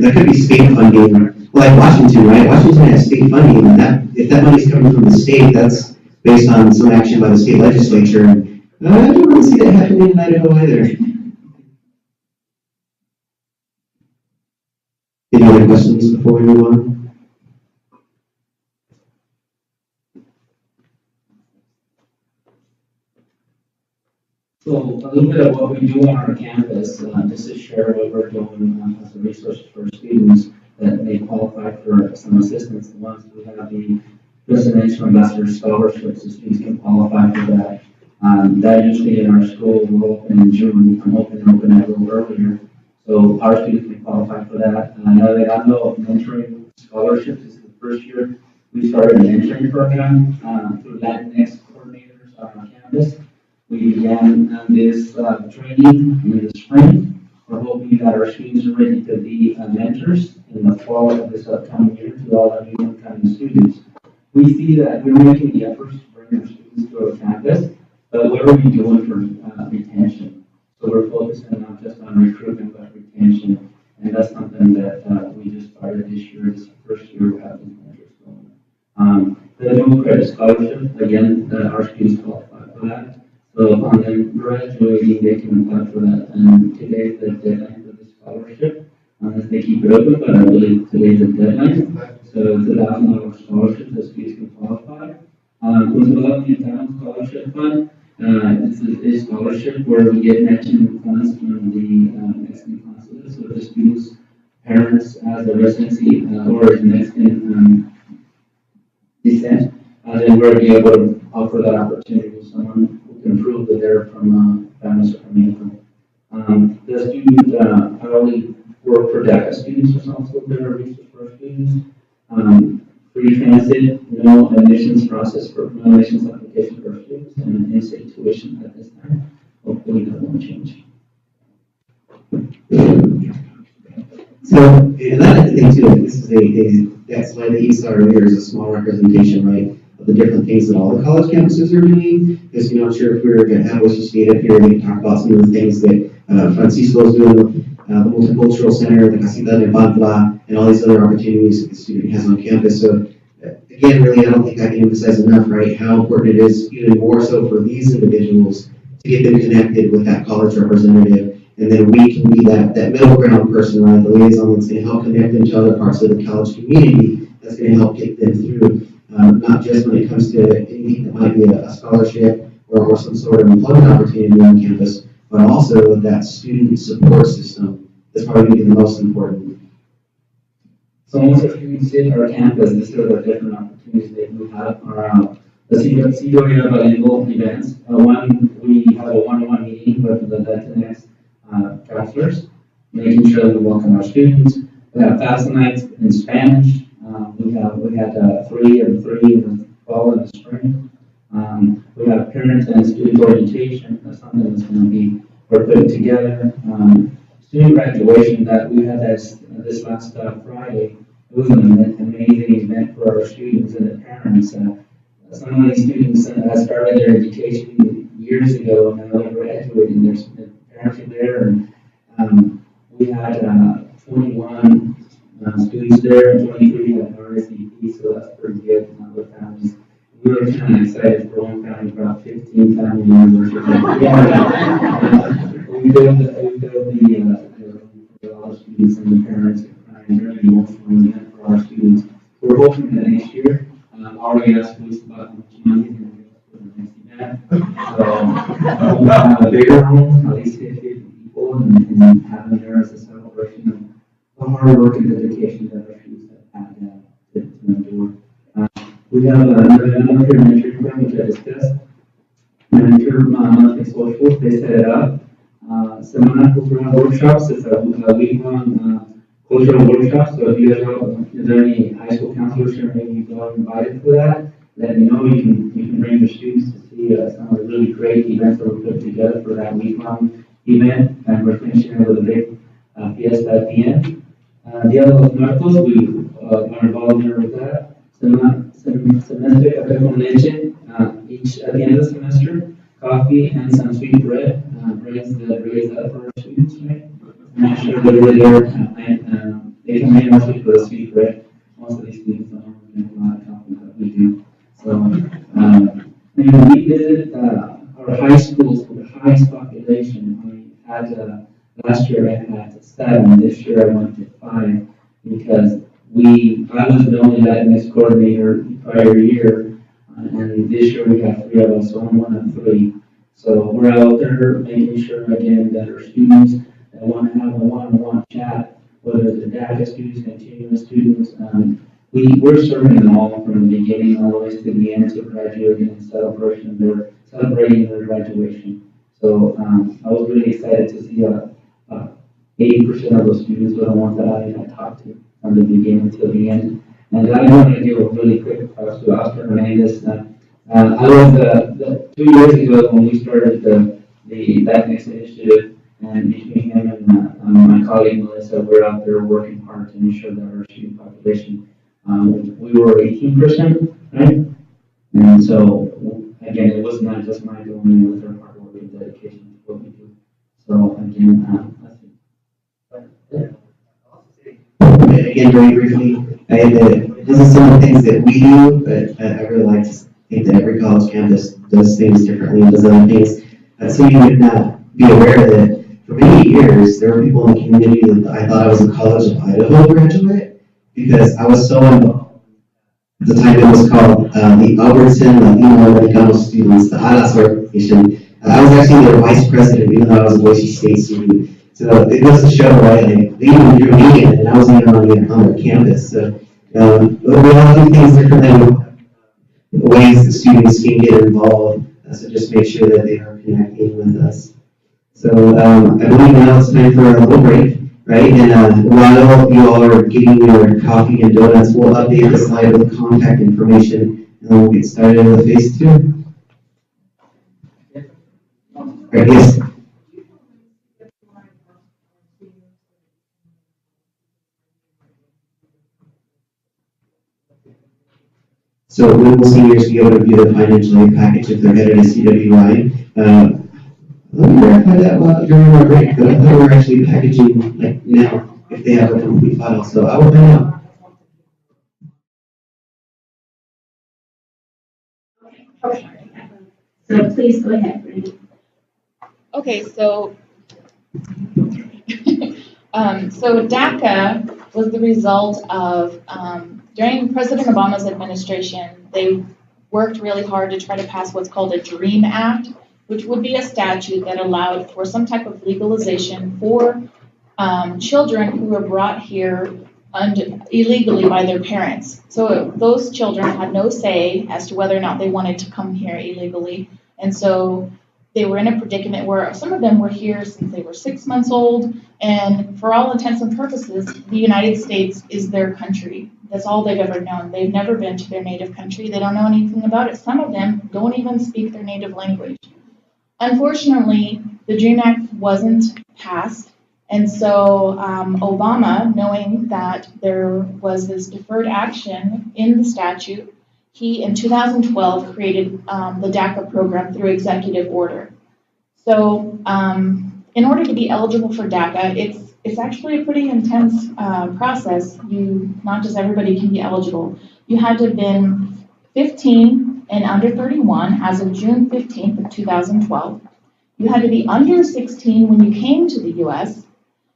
That could be state funding, like Washington, right? Washington has state funding, and if that money's coming from the state, that's based on some action by the state legislature. And I don't really see that happening in Idaho either. Any other questions before we move on? So a little bit of what we do on our campus, just to share what we're doing as a resource for students that may qualify for some assistance. Once we have the Presidential Ambassador Scholarships, the students can qualify for that. That usually in our school will open in June. I'm hoping to open it a little earlier. So our students can qualify for that. Navegando Mentoring Scholarships is the first year we started an mentoring program through Latinx coordinators on our campus. We began this training in the spring. We're hoping that our students are ready to be mentors in the fall of this upcoming year to all our new incoming students. We see that we're making the efforts to bring our students to our campus, but what are we doing for retention? So we're focusing not just on recruitment, but retention. And that's something that we just started this year. This is the first year we're having mentors going. The dual credit scholarship, again, our students qualify for that. So upon them graduating, they can apply for that. And today, the deadline for the scholarship unless they keep it open, but I believe today's the deadline. So it's $1,000 scholarship that students can qualify. Developing a talent scholarship fund. This is a scholarship where we get matching funds from the Mexican consulate. So the students' parents as a residency or as Mexican descent, then we're be able to offer that opportunity to someone who can prove that they're from families from Mexico. The student hourly work for DACA students is also there, resource for our students. Free transit, no admissions process for no admissions application for students, and in-state tuition at this time. Hopefully that won't change. So, another thing too, this is that slide that you saw earlier is a small representation, right, of the different things that all the college campuses are doing. Because, I'm sure if we were to have Oyster State up here, we could talk about some of the things that Francisco's doing, the Multicultural Center, the Casita de Pantla, and all these other opportunities that the student has on campus. So, again, really, I don't think I can emphasize enough, right, how important it is, even more so for these individuals, to get them connected with that college representative. And then we can be that middle ground person, right, the liaison that's going to help connect them to other parts of the college community, that's going to help get them through, not just when it comes to anything that might be a scholarship or some sort of employment opportunity on campus, but also that student support system is probably going to be the most important. So once our students hit our campus, these are the different opportunities that we have around the CWA bilingual events. One, we have a one-on-one meeting with the Latinx counselors, making sure that we welcome our students. We have FAFSA nights in Spanish. We had 3 and 3 in the fall and the spring. We have parent and student orientation. That's something that's going to be we're putting together. Student graduation that we had this last Friday. It was an amazing event for our students and the parents. Some of these students started their education years ago, and now they're graduating. Their parents are there, and we had 21 students there, 23 had RSVP, so that's pretty good with families. We were kind of excited for one family, about 15 family members. We built the all the students and the parents, and really emotional event for our students. We're hoping that next year, already asked police about how much money they're going to give us for the next event. So we'll have a bigger room, at least 50 people, and have them there as a celebration of the hard work and dedication that our students have had to endure. We have another elementary program, which I discussed. Manager monthly socials, they set it up. Semana Cultural Workshops is a week-long cultural workshop. So if you guys are, is there any high school counselors or maybe you are invited for that, let me know. You can bring your students to see some of the really great events that we put together for that week-long event, and we're finishing it with a big fiesta at the end. Dia de los Muertos, we are involved here with that. Semestre Café con Leche, each at the end of the semester, coffee and some sweet bread raise up for our students, right? Make sure that they're there, they can make us for the sweet bread. Most of these students don't drink a lot of coffee, but we do. So, and we visit our high schools with the highest population. I had last year I had 7, this year I went to 5 because I was the only Latinx coordinator the prior year, and this year we have 3 of us, so I'm one of 3. So we're out there making sure again that our students that want to have a one-on-one chat, whether it's the DACA students, continuous students, we're serving them all from the beginning all the way to the end to graduating and celebrating their graduation. So I was really excited to see 80% of those students were the ones that I had talked to from the beginning to the end. And I want to give a really quick props to Oscar Hernandez. I was 2 years ago when we started the Latinx initiative, and between him and my colleague Melissa, we're out there working hard to ensure that our student population, we were 18%, right? And so, again, it was not just my doing, it was our hard work and dedication to what we do. So, again, Again, very briefly, this is some of the things that we do, but I really like to think that every college campus does things differently and does other things. So you would not be aware that for many years, there were people in the community that I thought I was a College of Idaho graduate because I was so involved. At the time, it was called the Albertson Latino Americano Students, the ALAS organization. I was actually their vice president, even though I was a Boise State student. So it goes to show, right? Like, they even drew me in, and I wasn't even on their campus. So we all do things differently, ways the students can get involved. So just make sure that they are connecting with us. So I believe now it's time for a little break, right? And while you all are getting your coffee and donuts, we'll update the slide with contact information, and then we'll get started with phase 2. Right, yes. So when will seniors be able to view the financial aid package if they're headed to CWI? Let me verify that during our break, but I thought we were actually packaging like now if they have a complete file, so I will find out. Okay. So please go ahead, Brandy. Okay, so so DACA was the result of during President Obama's administration, they worked really hard to try to pass what's called a DREAM Act, which would be a statute that allowed for some type of legalization for children who were brought here illegally by their parents. So those children had no say as to whether or not they wanted to come here illegally. And so they were in a predicament where some of them were here since they were 6 months old. And for all intents and purposes, the United States is their country. That's all they've ever known. They've never been to their native country. They don't know anything about it. Some of them don't even speak their native language. Unfortunately, the DREAM Act wasn't passed. And so Obama, knowing that there was this deferred action in the statute, he, in 2012, created the DACA program through executive order. So in order to be eligible for DACA, it's actually a pretty intense process. Not just everybody can be eligible. You had to have been 15 and under 31 as of June 15th of 2012. You had to be under 16 when you came to the U.S.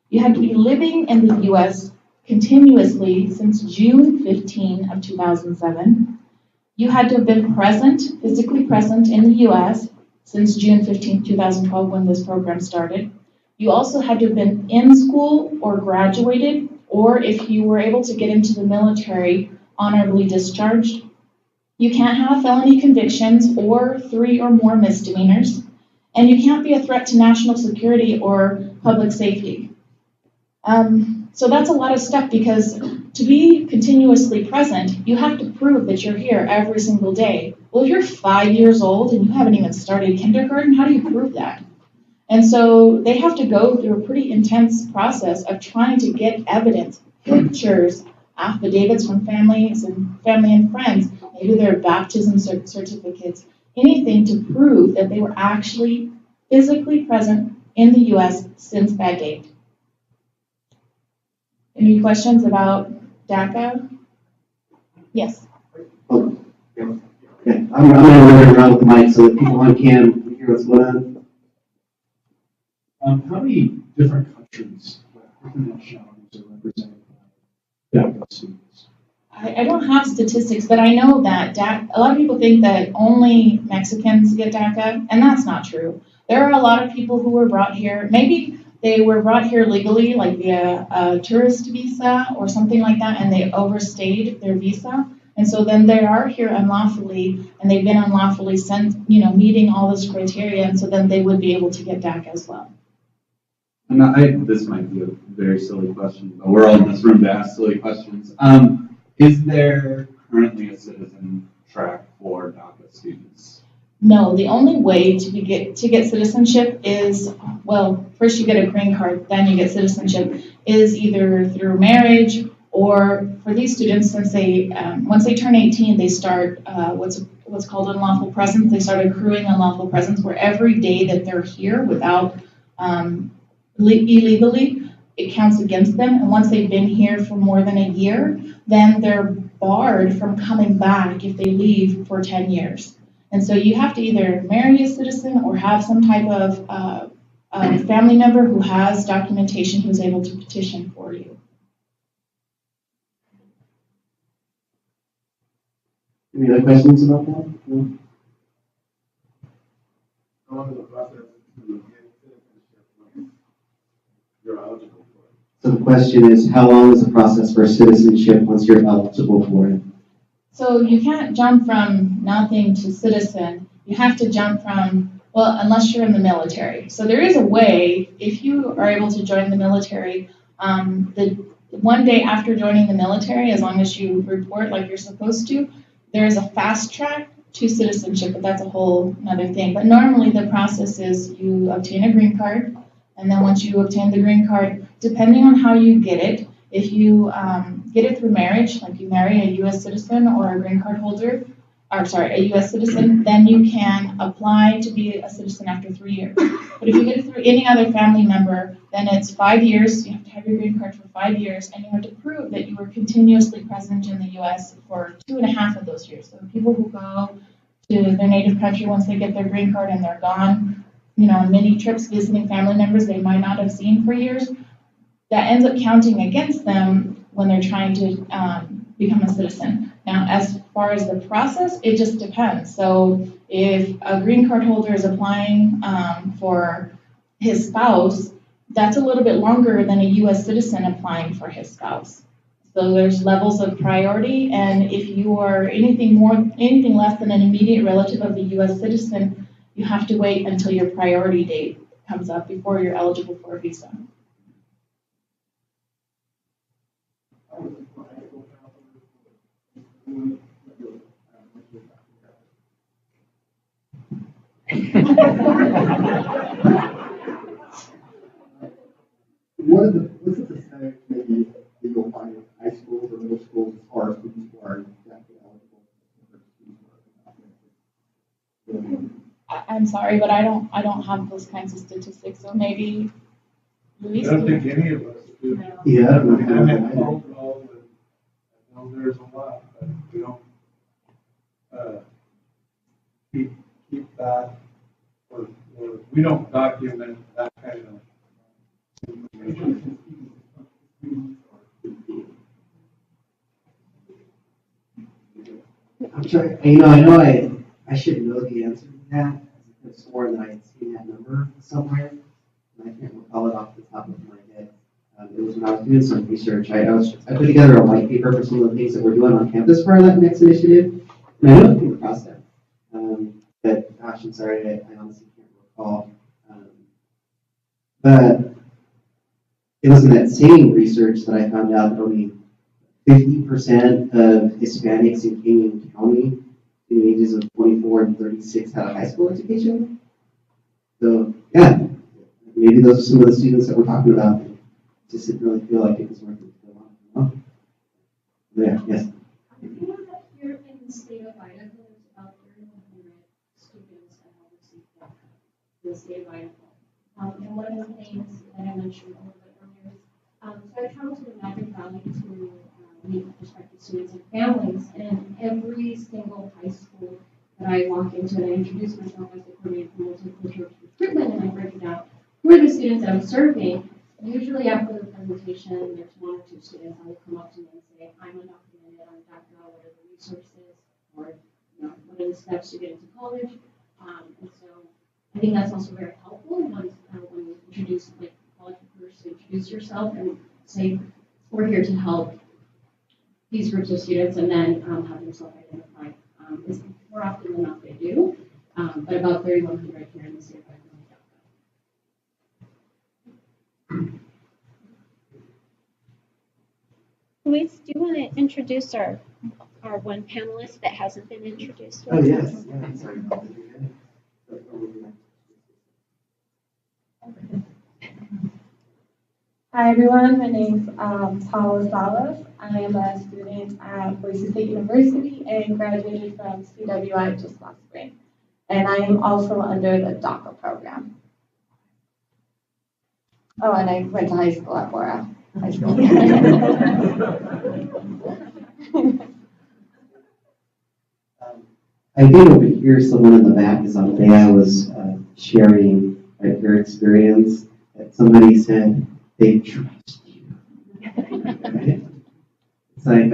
You had to be living in the U.S. continuously since June 15 of 2007. You had to have been physically present in the U.S. since June 15, 2012, when this program started. You also had to have been in school or graduated, or if you were able to get into the military, honorably discharged. You can't have felony convictions or 3 or more misdemeanors, and you can't be a threat to national security or public safety. So that's a lot of stuff, because to be continuously present, you have to prove that you're here every single day. Well, if you're 5 years old and you haven't even started kindergarten, how do you prove that? And so they have to go through a pretty intense process of trying to get evidence, pictures, affidavits from family and friends, maybe their baptism certificates, anything to prove that they were actually physically present in the U.S. since that date. Any questions about DACA? Yes. Oh, yeah. I'm going to run around with the mic so that people on cam hear what's going on. How many different countries, different nationalities are represented by DACA students? I don't have statistics, but I know that a lot of people think that only Mexicans get DACA, and that's not true. There are a lot of people who were brought here, maybe they were brought here legally, like via a tourist visa or something like that, and they overstayed their visa. And so then they are here unlawfully, and they've been unlawfully sent, meeting all this criteria, and so then they would be able to get DACA as well. And this might be a very silly question, but we're all in this room to ask silly questions. Is there currently a citizen track for DACA students? No, the only way to get citizenship is, well, first you get a green card, then you get citizenship, is either through marriage, or for these students, since they once they turn 18, they start what's called unlawful presence. They start accruing unlawful presence, where every day that they're here without illegally, it counts against them. And once they've been here for more than a year, then they're barred from coming back if they leave for 10 years. And so you have to either marry a citizen or have some type of a family member who has documentation who's able to petition for you. Any other questions about that? No? How long is the process to get citizenship when you're eligible for it? So the question is, how long is the process for citizenship once you're eligible for it? So you can't jump from nothing to citizen. You have to jump from, well, unless you're in the military. So there is a way, if you are able to join the military, the one day after joining the military, as long as you report like you're supposed to, there is a fast track to citizenship, but that's a whole other thing. But normally the process is you obtain a green card, and then once you obtain the green card, depending on how you get it, if you get it through marriage, like you marry a U.S. citizen or a green card holder, a U.S. citizen, then you can apply to be a citizen after 3 years. But if you get it through any other family member, then it's 5 years. You have to have your green card for 5 years, and you have to prove that you were continuously present in the U.S. for 2.5 of those years. So people who go to their native country once they get their green card and they're gone, on many trips visiting family members they might not have seen for years, that ends up counting against them when they're trying to become a citizen. Now, as far as the process, it just depends. So if a green card holder is applying for his spouse, that's a little bit longer than a U.S. citizen applying for his spouse. So there's levels of priority, and if you are anything less than an immediate relative of the U.S. citizen, you have to wait until your priority date comes up before you're eligible for a visa. What's the percentage maybe that you'll find in high schools or middle schools as far as students who are exactly eligible for students who are not? I'm sorry, but I don't have those kinds of statistics. So maybe Luis. I don't think any of us do. Yeah, I don't know. I know there's a lot, but we don't keep that, or we don't document that kind of information. I'm sorry. I know I should know the answer to that. I could have sworn that I had seen that number somewhere, and I can't recall it off the top of my head. It was when I was doing some research. I put together a white paper for some of the things that we're doing on campus for that next initiative, and I know I came across that. But gosh, I'm sorry, I honestly can't recall. But it was in that same research that I found out that only 50% of Hispanics in Kane County in the ages of 24 and 36 had a high school education. So yeah, maybe those are some of the students that we're talking about. Just didn't really feel like it was worth it to go on. Yeah, yes. I know that here in the state of Idaho, there's about 3,100 students that have received DACA in the state of Idaho. And one of the things that I mentioned a little bit earlier is, so I traveled to the Magic Valley to meet with prospective students and families, and every single high school that I walk into, and I introduce myself as the coordinator for multicultural recruitment, and I break it down who are the students that I'm serving. Usually after the presentation, there's 1 or 2 students that will come up to me and say, I'm undocumented, I'm DACA, what are the resources, or what are the steps to get into college? And so I think that's also very helpful when you introduce, like, college recruiters to introduce yourself and say, we're here to help these groups of students, and then have them self-identify. More often than not they do, but about 3,100 here in the state of Idaho. Luis, do you want to introduce our one panelist that hasn't been introduced yet? Oh, yes. Yeah, I'm sorry about that. Hi everyone, my name's Paula Salas. I am a student at Boise State University and graduated from CWI just last spring. And I am also under the DACA program. Oh, and I went to high school at Bora High School. I did overhear someone in the back as on the day I was sharing right, your experience, that somebody said they trust you. Right? It's like,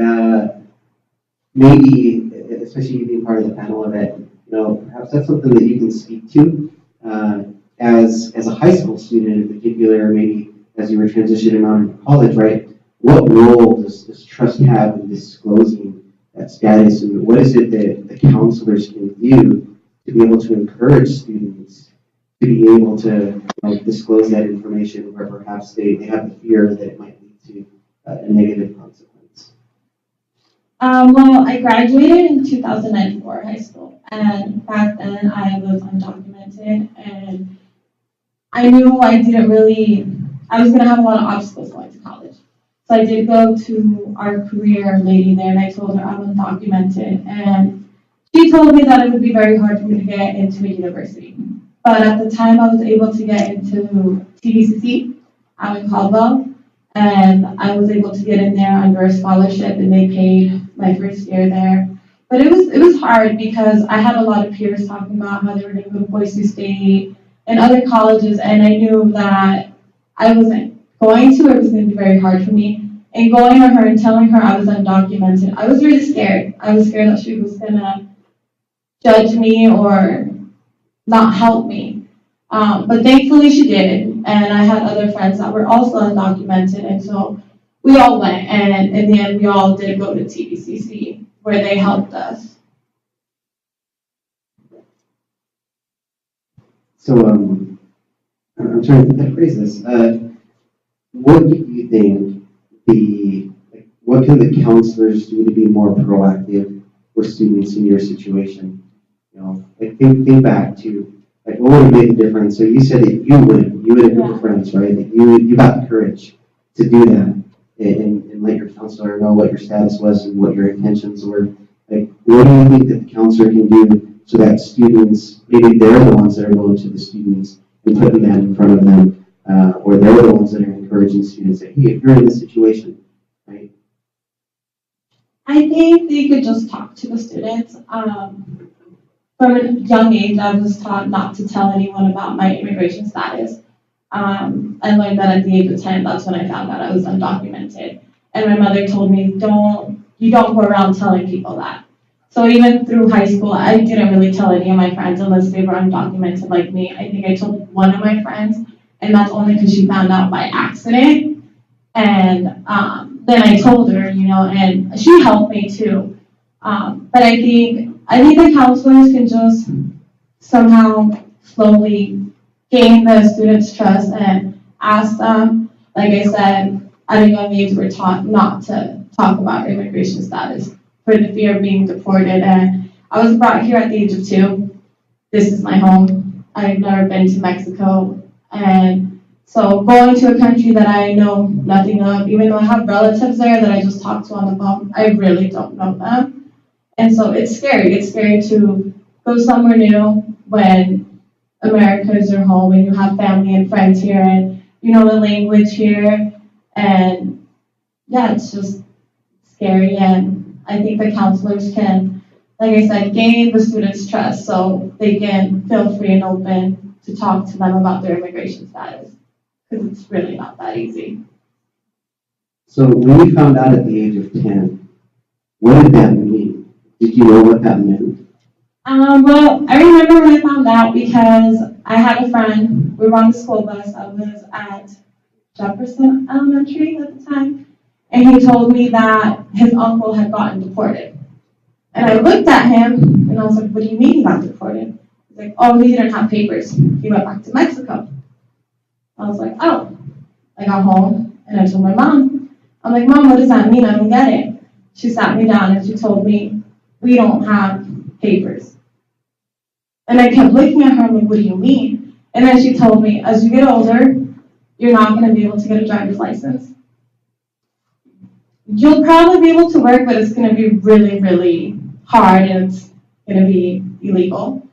maybe, especially you being part of the panel of it, perhaps that's something that you can speak to as a high school student in particular, maybe as you were transitioning on into college, right? What role does trust have in disclosing that status, and what is it that the counselors can do to be able to encourage students to be able to disclose that information where perhaps they have the fear that it might lead to a negative consequence? Well, I graduated in 2004 high school, and back then I was undocumented, and I knew I was going to have a lot of obstacles going to college. So I did go to our career lady there, and I told her I'm undocumented, and she told me that it would be very hard for me to get into a university. But at the time, I was able to get into TVCC out in Caldwell, and I was able to get in there under a scholarship, and they paid my first year there. But it was hard because I had a lot of peers talking about how they were going to go to Boise State and other colleges, and I knew that I wasn't going to, it was going to be very hard for me. And going to her and telling her I was undocumented, I was really scared. I was scared that she was going to judge me or not help me. But thankfully she did, and I had other friends that were also undocumented, and so we all went, and in the end we all did go to TVCC where they helped us. So I'm trying to think how to phrase this. What do you think what can the counselors do to be more proactive with students in your situation? Think back to what would have made the difference. So you said that you had a group of friends, right? That you got the courage to do that and let your counselor know what your status was and what your intentions were. What do you think that the counselor can do so that students, maybe they're the ones that are going to the students and putting that in front of them, or they're the ones that are encouraging students that, hey, if you're in this situation, right? I think they could just talk to the students. From a young age, I was taught not to tell anyone about my immigration status. I learned that at the age of 10, that's when I found out I was undocumented. And my mother told me, you don't go around telling people that. So even through high school, I didn't really tell any of my friends unless they were undocumented like me. I think I told one of my friends, and that's only because she found out by accident. And then I told her, and she helped me too. But I think the counselors can just somehow slowly gain the students' trust and ask them. Like I said, at a young age, we're taught not to talk about immigration status for the fear of being deported. And I was brought here at the age of 2. This is my home. I've never been to Mexico. And so going to a country that I know nothing of, even though I have relatives there that I just talked to on the phone, I really don't know them. And so it's scary. It's scary to go somewhere new when America is your home and you have family and friends here and you know the language here. And yeah, it's just scary. And I think the counselors can, like I said, gain the students' trust so they can feel free and open to talk to them about their immigration status. Because it's really not that easy. So when you found out at the age of 10, what did that mean? Did you know what that meant? Well, I remember when I found out because I had a friend, we were on the school bus, I was at Jefferson Elementary at the time, and he told me that his uncle had gotten deported. And I looked at him, and I was like, what do you mean he got deported? He's like, oh, he didn't have papers. He went back to Mexico. I was like, oh. I got home, and I told my mom. I'm like, Mom, what does that mean? I don't get it. She sat me down, and she told me, we don't have papers. And I kept looking at her, I'm like, what do you mean? And then she told me, as you get older, you're not going to be able to get a driver's license. You'll probably be able to work, but it's going to be really, really hard, and it's going to be illegal.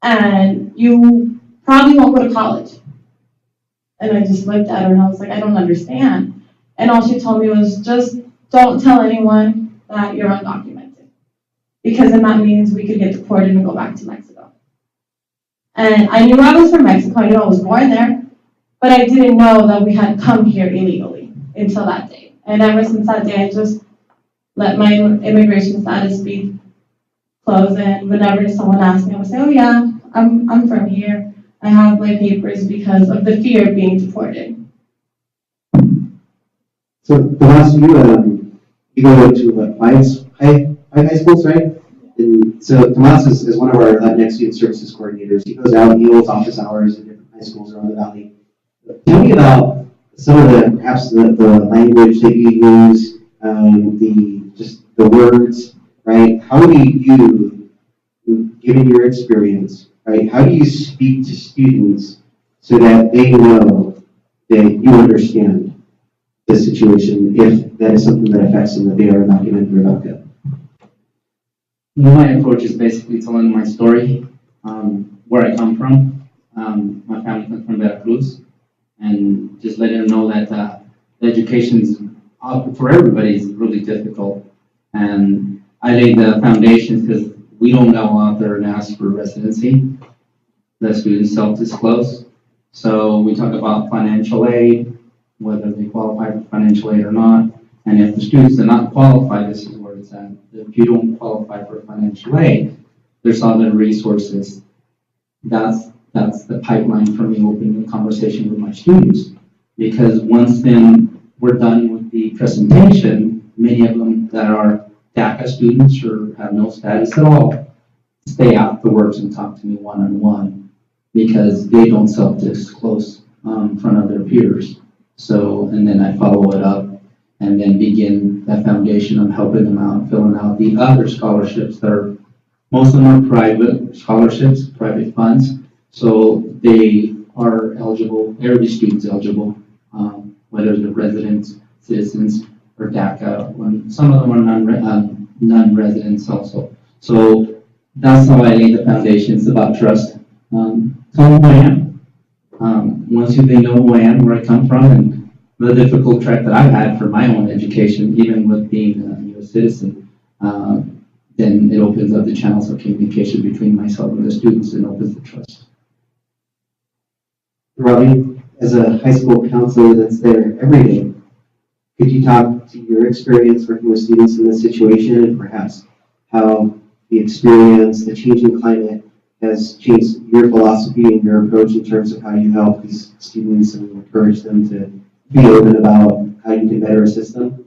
And you probably won't go to college. And I just looked at her, and I was like, I don't understand. And all she told me was, just don't tell anyone that you're undocumented. Because then that means we could get deported and go back to Mexico. And I knew I was from Mexico, I knew I was born there, but I didn't know that we had come here illegally until that day. And ever since that day, I just let my immigration status be closed, and whenever someone asks me, I would say, oh yeah, I'm from here. I have my papers because of the fear of being deported. So, Tomas, you go to five high schools, right? And so Tomas is one of our Latinx Student Services coordinators. He goes out and he holds office hours at different high schools around the valley. Tell me about some of the, perhaps the language that you use, the words, right? How do you, given your experience, right, how do you speak to students so that they know that you understand the situation if that is something that affects them, that they are undocumented or DACA? My approach is basically telling my story, where I come from. My family comes from Veracruz, and just letting them know that the education's for everybody is really difficult. And I laid the foundations because we don't go out there and ask for residency. The students self-disclose. So we talk about financial aid, whether they qualify for financial aid or not. And if the students do not qualify, this is where it's at. If you don't qualify for financial aid, there's other resources. That's the pipeline for me opening the conversation with my students. Because once then we're done with the presentation, many of them that are DACA students or have no status at all, stay afterwards and talk to me one-on-one because they don't self-disclose in front of their peers. So, and then I follow it up and then begin that foundation of helping them out, filling out the other scholarships that are, most of them are private scholarships, private funds. So they are eligible, every student's eligible, whether they're residents, citizens, or DACA. When some of them are non-residents also. So that's how I lay the foundations about trust. Tell them who I am. Once they know who I am, where I come from, and the difficult track that I've had for my own education, even with being a U.S. citizen, then it opens up the channels of communication between myself and the students and opens the trust. Robbie, as a high school counselor that's there every day, could you talk to your experience working with students in this situation and perhaps how the experience, the changing climate has changed your philosophy and your approach in terms of how you help these students and encourage them to be open about how you can better assist them?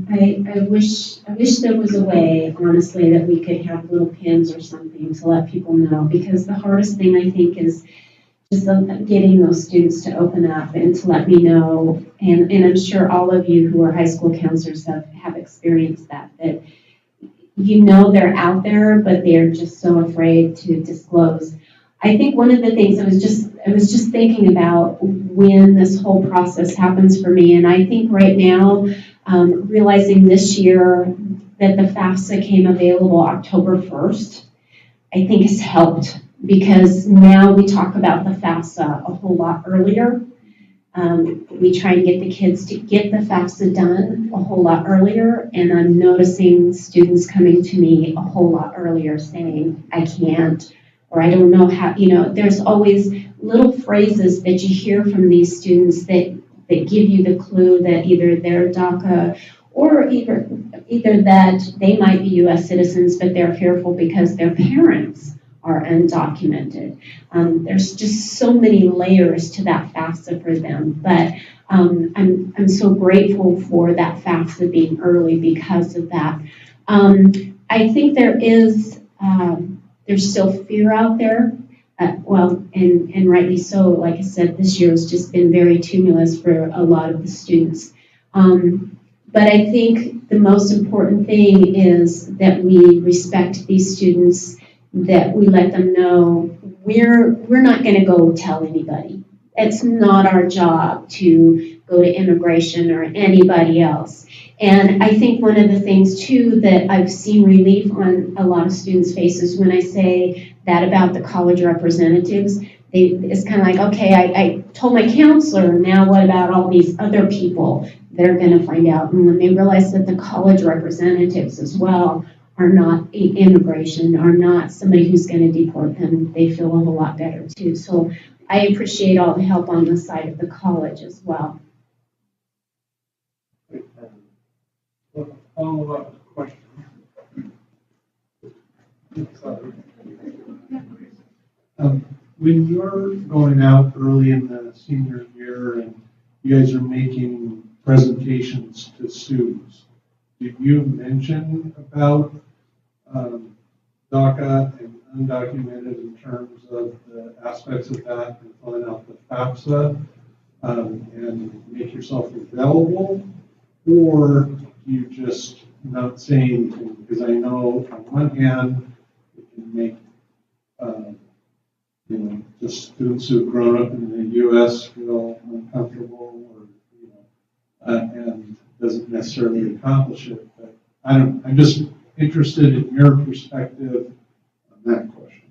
I wish there was a way, honestly, that we could have little pins or something to let people know, because the hardest thing I think is just getting those students to open up and to let me know, and I'm sure all of you who are high school counselors have experienced that you know they're out there, but they're just so afraid to disclose. I think one of the things I was just thinking about when this whole process happens for me, and I think right now, realizing this year that the FAFSA came available October 1st, I think has helped, because now we talk about the FAFSA a whole lot earlier. We try and get the kids to get the FAFSA done a whole lot earlier, and I'm noticing students coming to me a whole lot earlier saying, I can't, or I don't know how, there's always little phrases that you hear from these students that give you the clue that either they're DACA or either that they might be U.S. citizens, but they're fearful because their parents are undocumented. There's just so many layers to that FAFSA for them, but I'm so grateful for that FAFSA being early because of that. I think there's still fear out there. And rightly so. Like I said, this year has just been very tumultuous for a lot of the students. But I think the most important thing is that we respect these students, that we let them know we're not going to go tell anybody. It's not our job to go to immigration or anybody else. And I think one of the things too that I've seen relief on a lot of students' faces when I say that about the college representatives, it's kind of like, okay, I told my counselor, now what about all these other people that are going to find out? And when they realize that the college representatives as well are not immigration, are not somebody who's going to deport them, they feel a whole lot better too. So I appreciate all the help on the side of the college as well. Follow-up question. When you're going out early in the senior year and you guys are making presentations to students, did you mention about DACA and undocumented in terms of the aspects of that and filling out the FAFSA and make yourself available? Or do you just not say anything? Because I know on one hand, it can make just students who've grown up in the U.S. feel uncomfortable, or and doesn't necessarily accomplish it. But I'm just interested in your perspective on that question.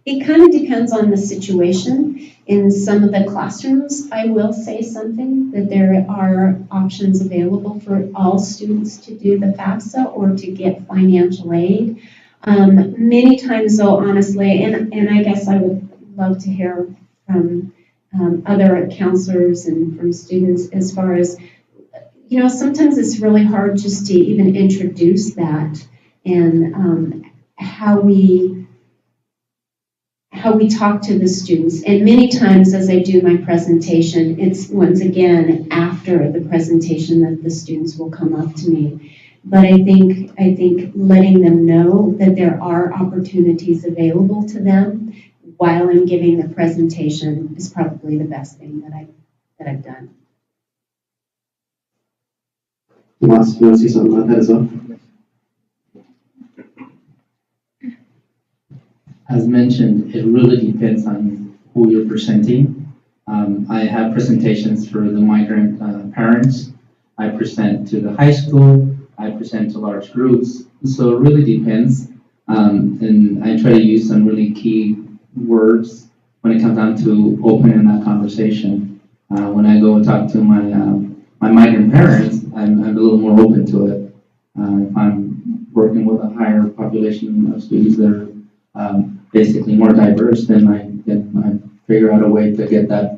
It kind of depends on the situation. In some of the classrooms, I will say something, that there are options available for all students to do the FAFSA or to get financial aid. Many times though, honestly, and I guess I would love to hear from other counselors and from students as far as, sometimes it's really hard just to even introduce that and how we talk to the students. And many times as I do my presentation, it's once again after the presentation that the students will come up to me. But I think letting them know that there are opportunities available to them while I'm giving the presentation is probably the best thing that I've done. You want to say something about that as well? As mentioned, it really depends on who you're presenting. I have presentations for the migrant parents. I present to the high school. I present to large groups. So it really depends. And I try to use some really key words when it comes down to opening that conversation. When I go and talk to my migrant parents, I'm a little more open to it. If I'm working with a higher population of students that are basically more diverse, then I figure out a way to get that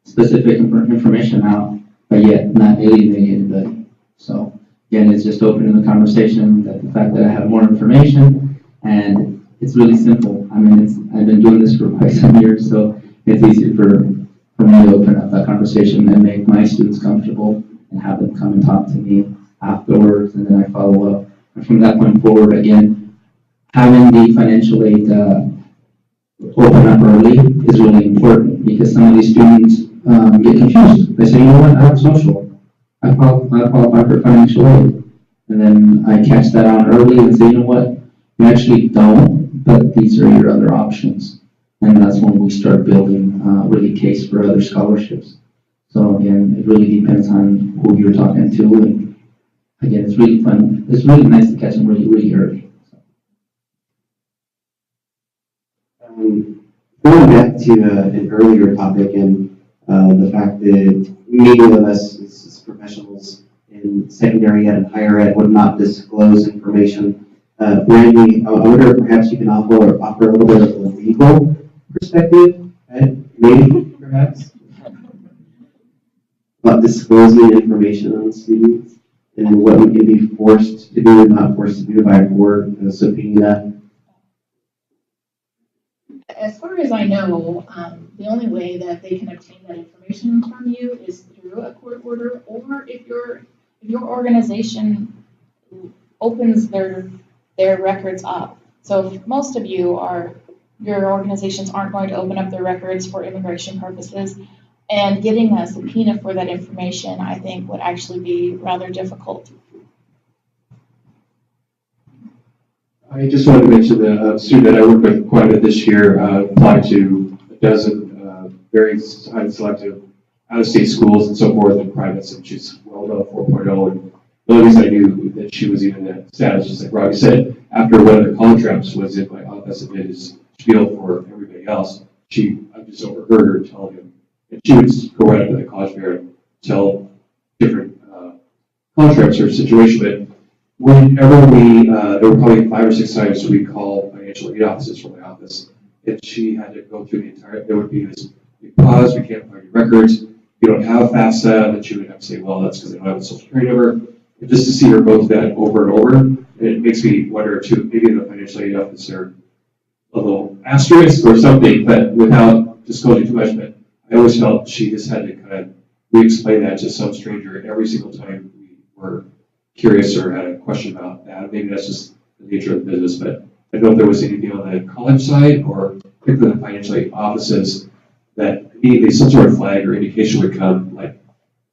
specific information out, but yet not alienate anybody. So again, it's just opening the conversation, that the fact that I have more information, and it's really simple. I mean, I've been doing this for quite some years, so it's easy for me to open up that conversation and make my students comfortable and have them come and talk to me afterwards, and then I follow up. And from that point forward, again, having the financial aid open up early is really important, because some of these students get confused. They say, you know what, I have social. I qualify for financial aid. And then I catch that on early and say, you know what, you actually don't, but these are your other options. And that's when we start building really case for other scholarships. So again, it really depends on who you're talking to. And again, it's really fun. It's really nice to catch them really, really early. Going back to an earlier topic and the fact that many of us as professionals in secondary ed and higher ed would not disclose information. Brandy, I wonder if perhaps you can offer a little bit of a legal perspective, right? Maybe, perhaps, about disclosing information on students and what we can be forced to do and not forced to do by a court subpoena. As far as I know, the only way that they can obtain that information from you is through a court order, or if your organization opens their records up. So if most of your organizations aren't going to open up their records for immigration purposes, and getting a subpoena for that information, I think, would actually be rather difficult. I just wanted to mention that a student that I worked with quite a bit this year applied to a dozen very highly selective out-of-state schools and so forth and privates, and she's well above 4.0. And the only reason I knew that she was even that status, just like Robbie said, after one of the college reps was in my office and did his spiel for everybody else, I just overheard her telling him, and she would go right up to the college fair and tell different college reps her situation. But whenever there were probably 5 or 6 times we called financial aid offices from my office, and she had to go through the entire, there would be this big pause, we can't find your records, you don't have FAFSA, and she would have to say, well, that's because they don't have a social security number. And just to see her go through that over and over, it makes me wonder too, maybe the financial aid officer a little asterisk or something, but without disclosing too much, but I always felt she just had to kind of re-explain that to some stranger every single time we were curious or had a question about that. Maybe that's just the nature of the business, but I don't know if there was anything on the college side or particularly the financial aid offices that immediately some sort of flag or indication would come, like,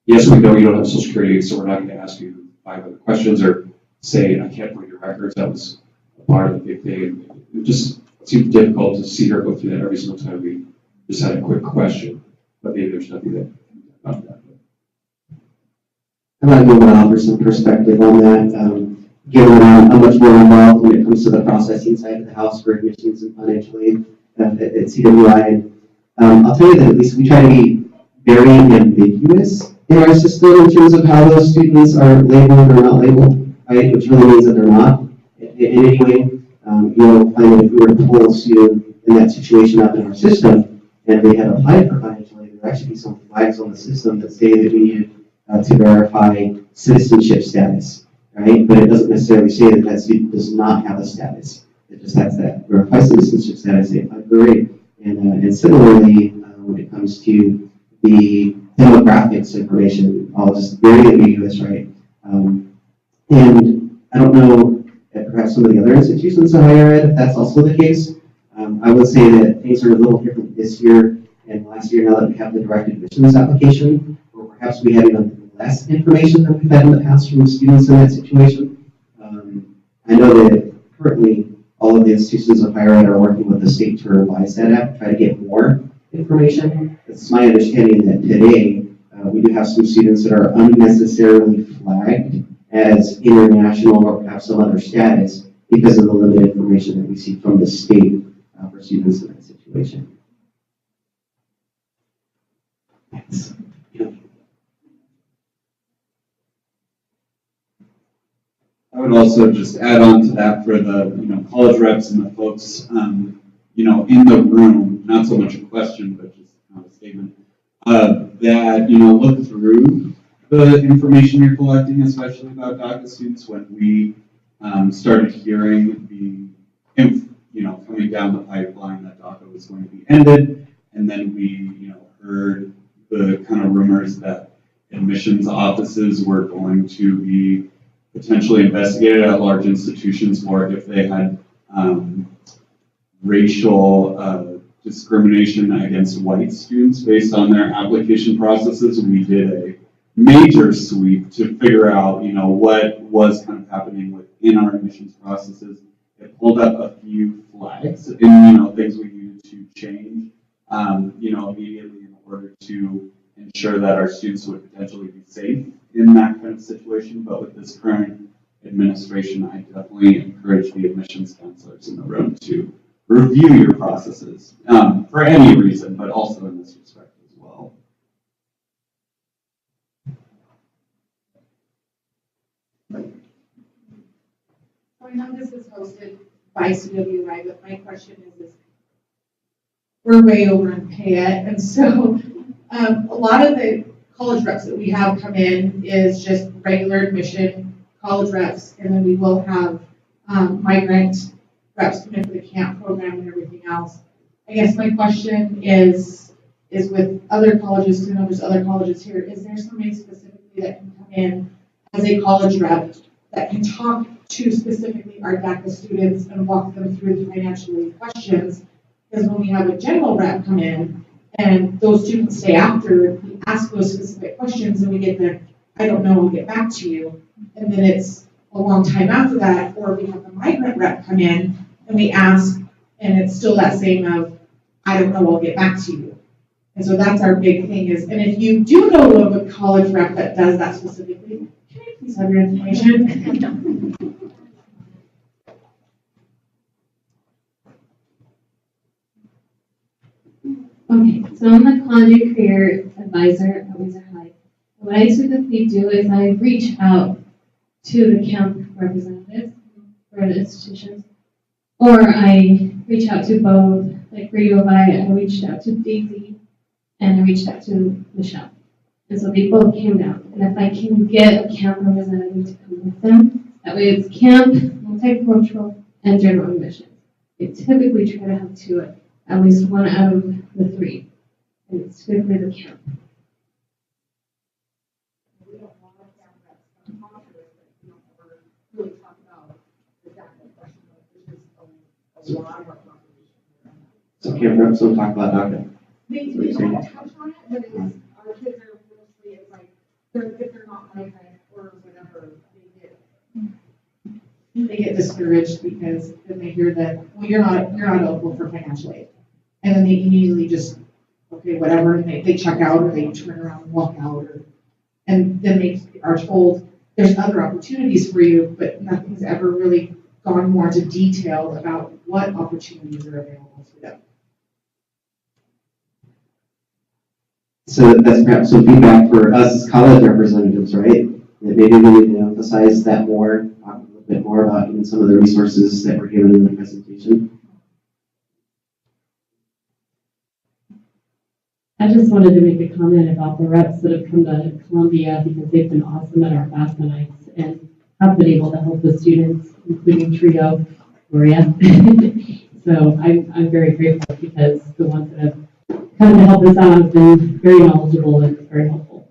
yes, we know you don't have Social Security, so we're not going to ask you 5 other questions, or say, I can't find your records. That was a part of the big thing. It just seemed difficult to see her go through that every single time we just had a quick question, but maybe there's nothing that about that. I'm not going to offer some perspective on that. Given I'm much more involved when it comes to the processing side of the house for admissions and financial aid at CWI. I'll tell you that at least we try to be very ambiguous in our system in terms of how those students are labeled or not labeled, right? Which really means that they're not in any way. You'll find that if we were to pull a student in that situation up in our system and they had applied for financial aid, there would actually be some flags on the system that say that we needed to verify citizenship status, right? But it doesn't necessarily say that that student does not have a status. It just has that verify citizenship status, they applied for it. And similarly, when it comes to the demographics information, all just very ambiguous, right? And I don't know if perhaps some of the other institutions in higher ed, if that's also the case. I would say that things are a little different this year and last year now that we have the direct admissions application, or perhaps we have even less information than we've had in the past from students in that situation. I know that currently all of the institutions of higher ed are working with the state to revise that app, try to get more information. It's my understanding that today we do have some students that are unnecessarily flagged as international or perhaps some other status because of the limited information that we see from the state for students in that situation. Thanks. I would also just add on to that for the college reps and the folks in the room, not so much a question but just a statement, that look through the information you're collecting, especially about DACA students. When we started hearing the coming down the pipeline that DACA was going to be ended, and then we heard the kind of rumors that admissions offices were going to be potentially investigated at large institutions for if they had racial discrimination against white students based on their application processes. We did a major sweep to figure out, what was kind of happening within our admissions processes. It pulled up a few flags and, things we needed to change, immediately in order to ensure that our students would potentially be safe in that kind of situation. But with this current administration, I definitely encourage the admissions counselors in the room to review your processes for any reason, but also in this respect as well. I know this is hosted by CWI, but my question is we're way over in Payette, and so a lot of the college reps that we have come in is just regular admission college reps, and then we will have migrant reps come in for the camp program and everything else. I guess my question is with other colleges, because I know there's other colleges here, is there somebody specifically that can come in as a college rep that can talk to specifically our DACA students and walk them through the financial aid questions? Because when we have a general rep come in and those students stay after, we ask those specific questions and we get the, I don't know, I'll get back to you. And then it's a long time after that, or we have the migrant rep come in and we ask, and it's still that same of, I don't know, I'll get back to you. And so that's our big thing is, and if you do know of a college rep that does that specifically, can I please have your information? Okay, so I'm the college and career advisor at Windsor High. What I typically do is I reach out to the camp representatives for the institutions. Or I reach out to both, like for U of I reached out to Daisy and I reached out to Michelle. And so they both came down. And if I can get a camp representative to come with them, that way it's camp, multicultural, and general admissions. They typically try to have two, at least one out of the three. And it's typically the camp. We don't want a camp that's popular, but we don't ever really talk about exactly what question, which is a lot of our population. So camp reps don't talk about DACA. They don't touch on it, but it's, our kids are mostly, it's like, if they're not like that or whatever, they get discouraged because then they hear that, well, you're not eligible for financial aid. And then they immediately just, okay, whatever, and they check out or they turn around and walk out and then they are told there's other opportunities for you, but nothing's ever really gone more into detail about what opportunities are available to them. So that's perhaps some feedback for us as college representatives, right? That maybe we need to emphasize that more, talk a little bit more about even some of the resources that were given in the presentation. I just wanted to make a comment about the reps that have come to Columbia because they've been awesome at our FAFSA nights and have been able to help the students, including Trio, Maria. So I'm very grateful because the ones that have come to help us out have been very knowledgeable and very helpful.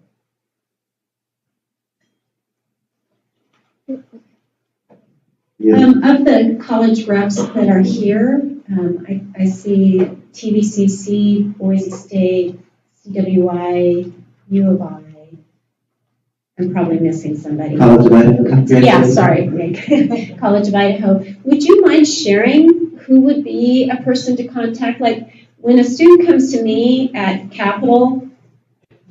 Of the college reps that are here, I see TVCC, Boise State, CWI, U of I. I'm probably missing somebody. College of Idaho. Yeah, sorry, Rick. College of Idaho. Would you mind sharing who would be a person to contact? Like when a student comes to me at Capital,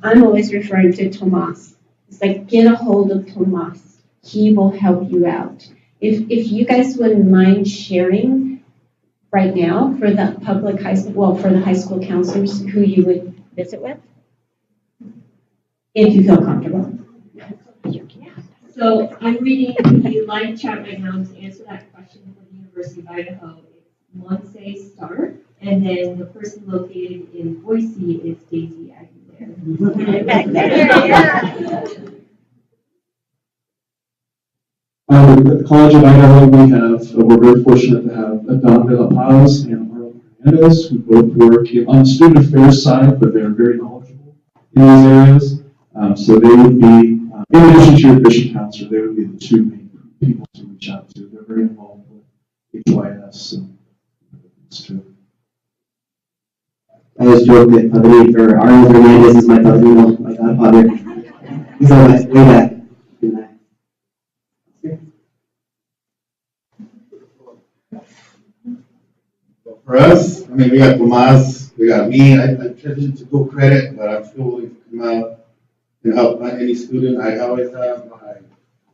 I'm always referring to Tomas. It's like, get a hold of Tomas. He will help you out. If you guys wouldn't mind sharing right now for the public high school, well, for the high school counselors who you would visit with, if you feel comfortable. So I'm reading the live chat right now to answer that question for the University of Idaho. It's Monse Starr, and then the person located in Boise is Daisy Aguilera. Back there. At the College of Idaho, we're very fortunate to have Don De La Paz and Arlen Hernandez, who both work on the student affairs side, but they're very knowledgeable in these areas. So they would be, in addition to your admission counselor, they would be the two main people to reach out to. They're very involved with HYS and things too. I always joke that Arlen Hernandez is my father-in-law, my godfather. He's on my way back. For us, I mean, we got Tomas, we got me. I transitioned to full credit, but I'm still willing to come out and help any student. I always have my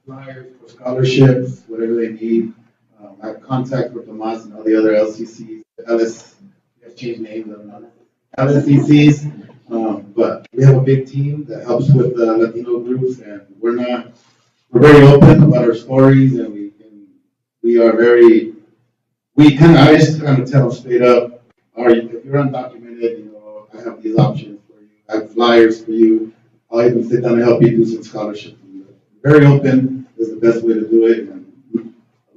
flyers for scholarships, whatever they need. I have contact with Tomas and all the other LCCs, I've changed names, I don't know, LCCs. But we have a big team that helps with the Latino groups, and we're very open about our stories, and I just kind of tell them straight up, all right, if you're undocumented, I have these options for you. I have flyers for you. I'll even sit down and help you do some scholarships. Very open is the best way to do it. And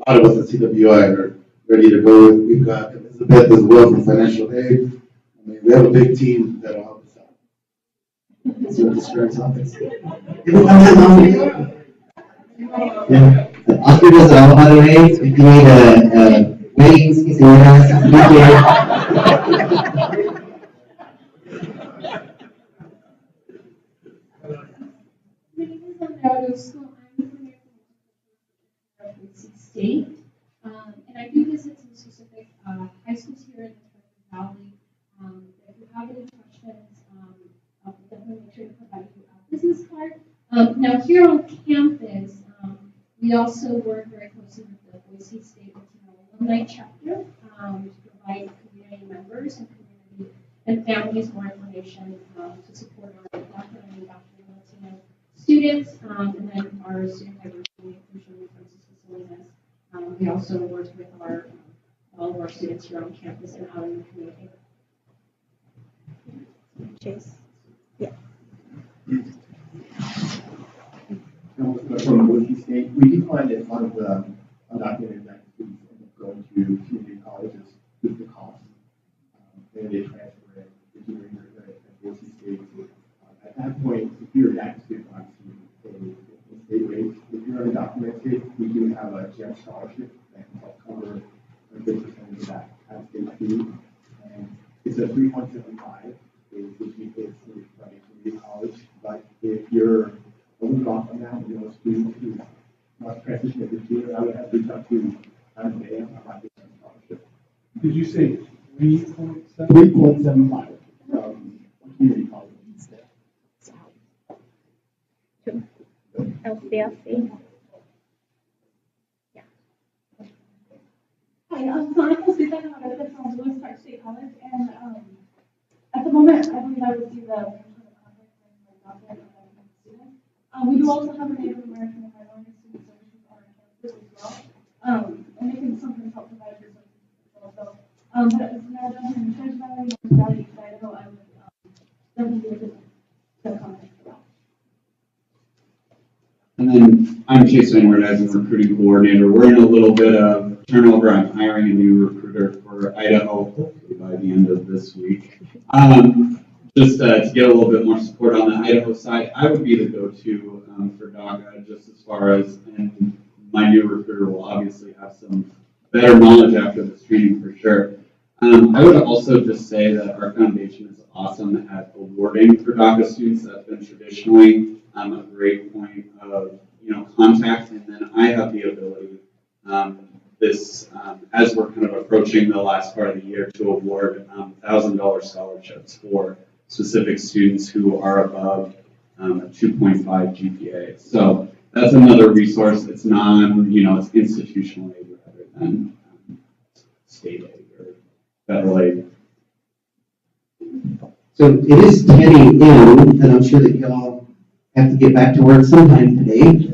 a lot of us at CWI are ready to go. We've got Elizabeth as well from financial aid. I mean, we have a big team that'll help us out. That's what the Strengths office. Yeah. Oscar does it all, by the way. If you need a weddings, quinceañeras, State, and I do visit some specific high schools here in the Valley. If you have any questions, I'll definitely make sure to provide you a business card. Now here on campus, we also work very closely with the Boise State Latino Alumni Chapter to provide community members and community and families more information to support our DACA and Latino students, and then our student diversity and inclusion resources facility We also worked with all of our students here on campus and out in the community. Chase? Yeah. From Boise State, we do find that one of the undocumented active students end up going to community colleges with the cost. And they transfer it to junior year at Boise State. At that point, if you're an active student, obviously you pay state rates. If you're undocumented, we do have a GEM scholarship that can help cover a good percentage of that out-of-state fee. And it's a 3.75, which we pay from a community college. But if you're a little off on that, you know, a student who wants to transition as a junior, I would have to reach out to IMA about the scholarship. Did you say 3.7? 3.75 from community college. LCSC? Hi, so I'm Josita Navarrete from Lewis Park State College, and at the moment, I believe I received the contract from my doctorate of students. We do also have a Native American and minority student services on our campus as well, and they can sometimes help provide your services as well. So, but it's now done in Church Valley, North Valley, Idaho, I would definitely look at the contract for that. And then I'm Chase Wainwright as a recruiting coordinator. We're in a little bit of turnover. I'm hiring a new recruiter for Idaho, hopefully by the end of this week. Just to get a little bit more support on the Idaho side, I would be the go-to for DACA, just as far as, and my new recruiter will obviously have some better knowledge after this training for sure. I would also just say that our foundation is awesome at awarding for DACA students. That's been traditionally a great point of contact, and then I have the ability as we're kind of approaching the last part of the year to award $1,000 scholarships for specific students who are above a 2.5 GPA. So that's another resource that's it's institutional aid rather than state aid or federal aid. So it is 10 a.m., and I'm sure that y'all have to get back to work sometime today,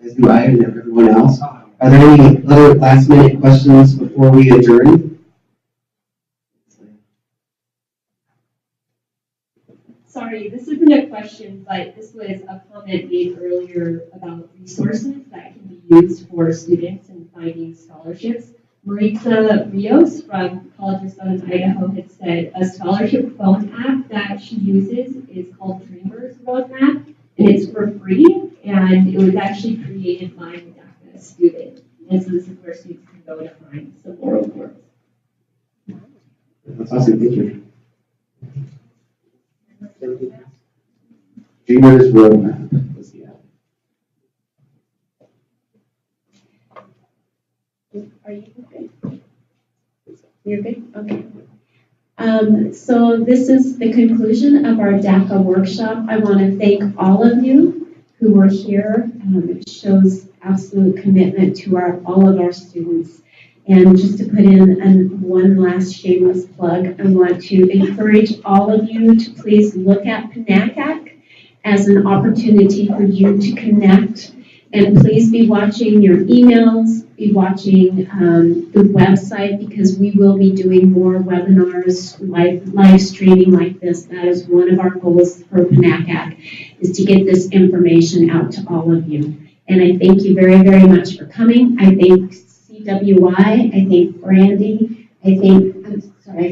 as do I and everyone else. Are there any other last minute questions before we adjourn? Sorry, this isn't a question, but this was a comment made earlier about resources that can be used for students in finding scholarships. Maritza Rios from College of Southern Idaho had said a scholarship phone app that she uses is called Dreamers Roadmap, and it's for free, and it was actually created by a DACA student. And so this is where students can go to find some more awards. That's awesome, thank you. Dreamers Roadmap was the app. Are you good? You're good? Okay. So this is the conclusion of our DACA workshop. I want to thank all of you who were here. It shows absolute commitment to all of our students. And just to put in one last shameless plug, I want to encourage all of you to please look at PNACAC as an opportunity for you to connect. And please be watching your emails, be watching the website, because we will be doing more webinars, live streaming like this. That is one of our goals for PNACAC, is to get this information out to all of you. And I thank you very, very much for coming. I thank CWI, I thank Brandy, I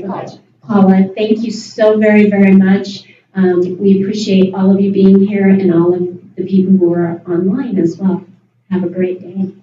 forgot Paula. Thank you so very, very much. We appreciate all of you being here and all of the people who are online as well. Have a great day.